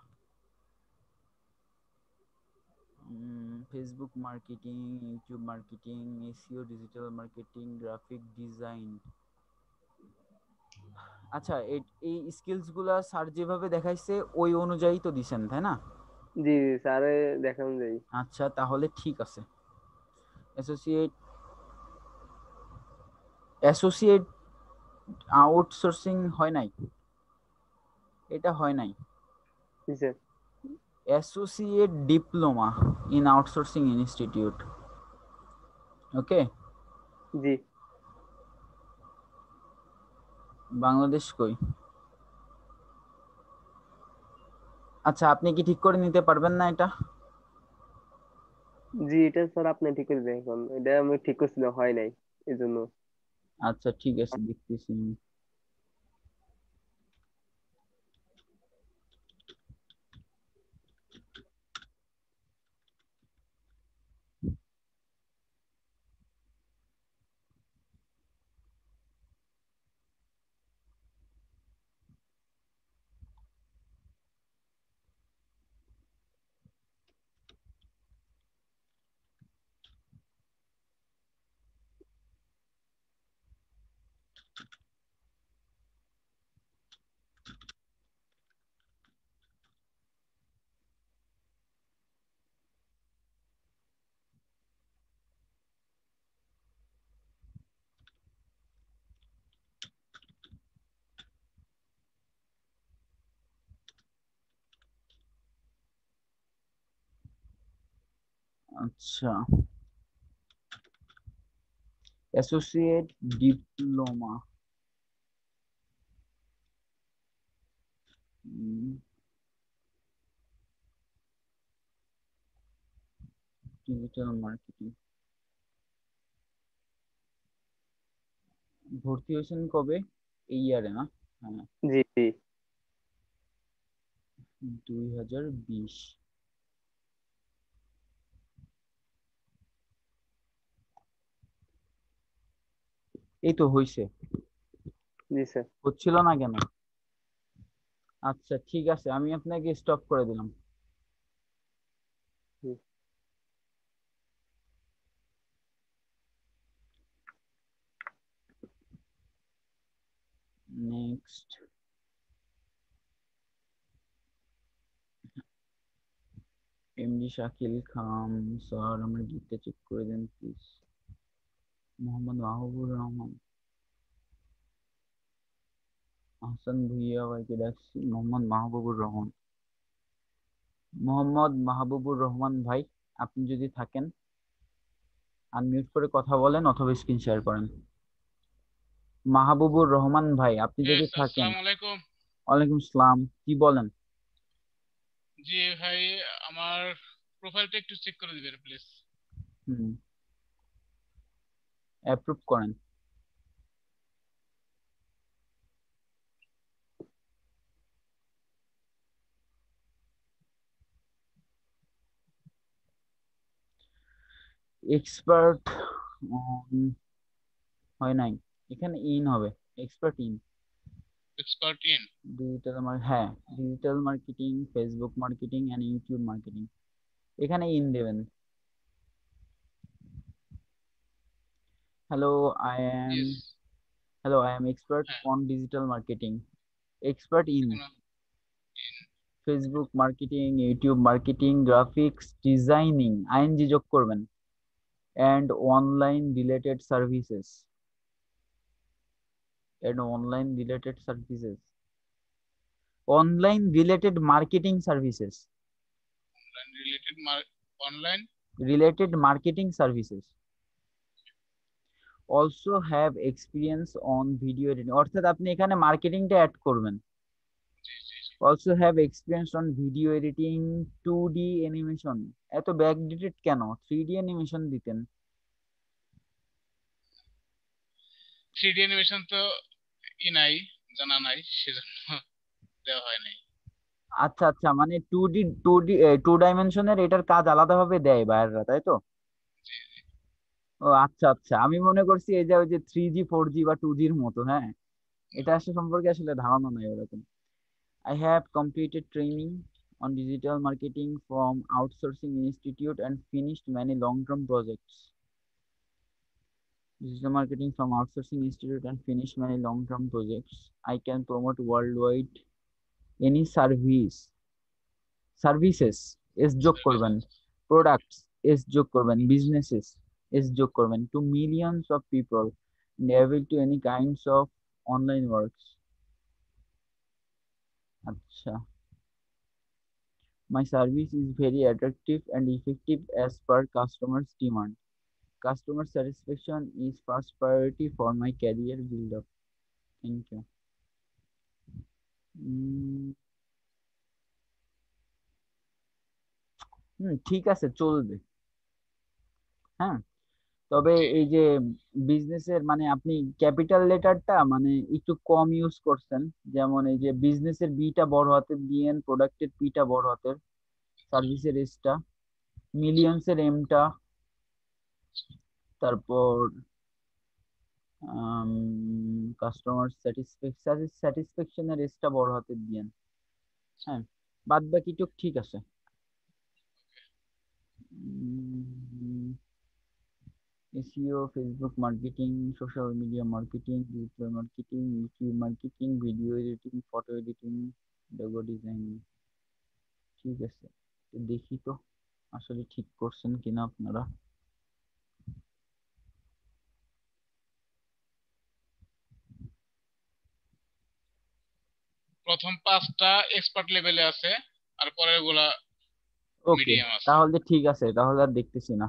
Facebook marketing, YouTube marketing, SEO, digital marketing, graphic design. আচ্ছা, এই স্কিলস গুলা স্যার যেভাবে দেখাইছে ওই অনুযায়ী তো দিছেন, তাই না? জি স্যারে দেখান যাই। আচ্ছা, তাহলে ঠিক আছে। অ্যাসোসিয়েট অ্যাসোসিয়েট আউটসোর্সিং হয় নাই, এটা হয় নাই। জি sir. Associate diploma in outsourcing institute. Okay. জি বাংলাদেশ কই? আচ্ছা, আপনি কি ঠিক করে নিতে পারবেন না এটা? জি এটা স্যার আপনি ঠিক করে দেন, এখন এটা আমি ঠিক করছিলাম হয় নাই এই জন্য। আচ্ছা ঠিক আছে, দেখতেছি আমি। আচ্ছা, অ্যাসোসিয়েট ডিপ্লোমা, ডিজিটাল মার্কেটিং। ভর্তি হয়েছেন কবে? এই ইয়ারে না? হ্যাঁ, জি জি 2020। এই তো হইছে। জি স্যার। হচ্ছিল না কেন? আচ্ছা ঠিক আছে, আমি আপনাকে স্টপ করে দিলাম। জি। নেক্সট। এমডি শাকিল খান স্যার, আমার গিটটা চেক করে দেন প্লিজ। মোহাম্মদ মাহবুবুর রহমান, হাসান ভুইয়া ভাইকে ডাকছি। মোহাম্মদ মাহবুবুর রহমান, মোহাম্মদ মাহবুবুর রহমান ভাই, আপনি যদি থাকেন আনমিউট করে কথা বলেন অথবা স্ক্রিন শেয়ার করেন। মাহবুবুর রহমান ভাই, আপনি যদি থাকেন। আসসালামু আলাইকুম। ওয়ালাইকুম আসসালাম, কি বলেন? জি ভাই, আমার প্রোফাইলটা একটু চেক করে দিবেন প্লিজ। হুম, অ্যাপ্রুভ করেন। এক্সপার্ট হয় নাই, এখানে ইন হবে, expert in expert in. Digital হ্যাঁ, digital marketing, Facebook marketing and YouTube marketing, এখানে ইন দেবেন। Hello, I am yes. Hello, I am expert হ্যাঁ, on digital marketing. Expert in এখনো in. Facebook marketing, YouTube marketing, graphics designing, ING যোগ করবেন, and online related services, online related marketing services, online related online. related marketing services, also have experience on video editing, অর্থাৎ আপনি এখানে মার্কেটিংটা অ্যাড করবেন। জি জি জি। also have experience on video editing, 2D animation, এত ব্যাকডেটেড কেন? 3D animation দিতেন। 3D অ্যানিমেশন তো নাই, জানা নাই, সেজন্য দেওয়া হয় নাই। আচ্ছা আচ্ছা, মানে 2D 2 ডাইমেনশনের এটার কাজ আলাদাভাবে দেয় বাইরেরা, তাই তো? জি জি। ও আচ্ছা আচ্ছা, আমি মনে করছি এই যে ওই যে 3G 4G বা 2Gর মতো। হ্যাঁ, এটা আসলে সম্পর্কে আসলে ধারণা নাই ওরকম। I have completed training on digital marketing from outsourcing institute and finished many long-term projects. Digital marketing from outsourcing institute and finished many long-term projects. I can promote worldwide any services is যোগ করবেন, products is যোগ করবেন, businesses is যোগ করবেন to millions of people and able to any kinds of online works. আচ্ছা, my service is very attractive and effective as per customers' demand. Customer satisfaction is first priority for my career build up. Thank you. ঠিক আছে, চলবে। হ্যাঁ, তবে এই যে বিজনেসের মানে আপনি ক্যাপিটাল লেটারটা মানে একটু কম ইউজ করছেন। যেমন এই যে বিজনেসের বিটা বড় হাতের দিয়েন, প্রোডাক্টের পিটা বড় হাতের, সার্ভিসের এসটা, মিলিয়নসের এমটা, তারপর কাস্টমার স্যাটিসফ্যাকশনের এসটা বড় হাতের দিয়েন। হ্যাঁ, বাদ বাকি টুক ঠিক আছে। SEO, Facebook marketing, social media marketing, digital marketing, YouTube marketing, video editing, photo editing, logo design। ঠিক আছে, তো দেখি তো আসলে ঠিক করছেন কিনা আপনারা। প্রথম 5টা এক্সপার্ট লেভেলে আছে আর পরের গুলা ওকে, মিডিয়াম আছে। তাহলে ঠিক আছে, তাহলে আর দেখতেছি না।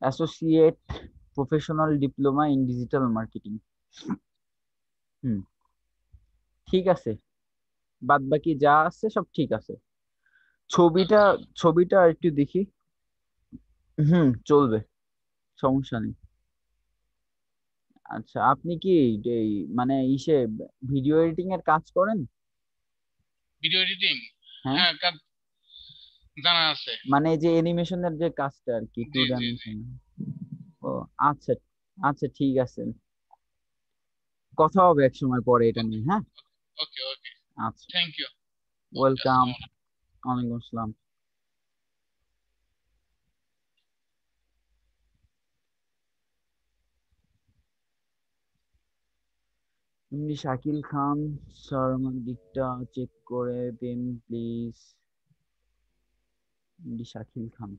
Associate professional diploma in digital marketing. ঠিক আছে, বাদ বাকি যা আছে সব ঠিক আছে। ছবিটা ছবিটা একটু দেখি। চলবে, সমস্যা নেই। আচ্ছা, আপনি কি এই মানে ইসে ভিডিও এডিটিং এর কাজ করেন? Video editing? হ্যাঁ, হ্যাঁ, জানা আছে। মানে যে অ্যানিমেশনের যে কাজটা আর কি, টু জি জি জি। ডাইমেনশন। ও আচ্ছা আচ্ছা, ঠিক আছে, কথা হবে এক সময় পরে এটা নিয়ে। হ্যাঁ, ওকে ওকে, আচ্ছা, থ্যাংক ইউ। ওয়েলকাম। ওয়ালাইকুম আসসালাম। এমনি শাকিল খান স্যার, আমার দিকটা চেক করে দিন please. MD Shakil Khan,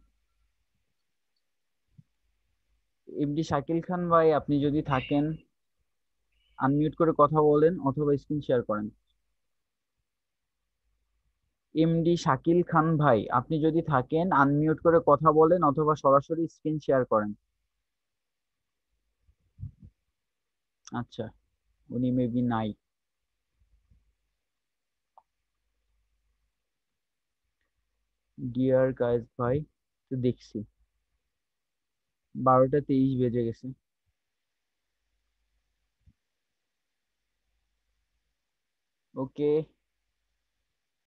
MD Shakil Khan ভাই, আপনি যদি থাকেন আনমিউট করে কথা বলেন অথবা স্ক্রিন শেয়ার করেন। এমডি শাকিল খান ভাই, আপনি যদি থাকেন আনমিউট করে কথা বলেন অথবা সরাসরি স্ক্রিন শেয়ার করেন। আচ্ছা, উনি মেবি নাই। ডিয়ার গাইস ভাই, তো দেখছি 12টা 23 বেজে গেছে। ওকে,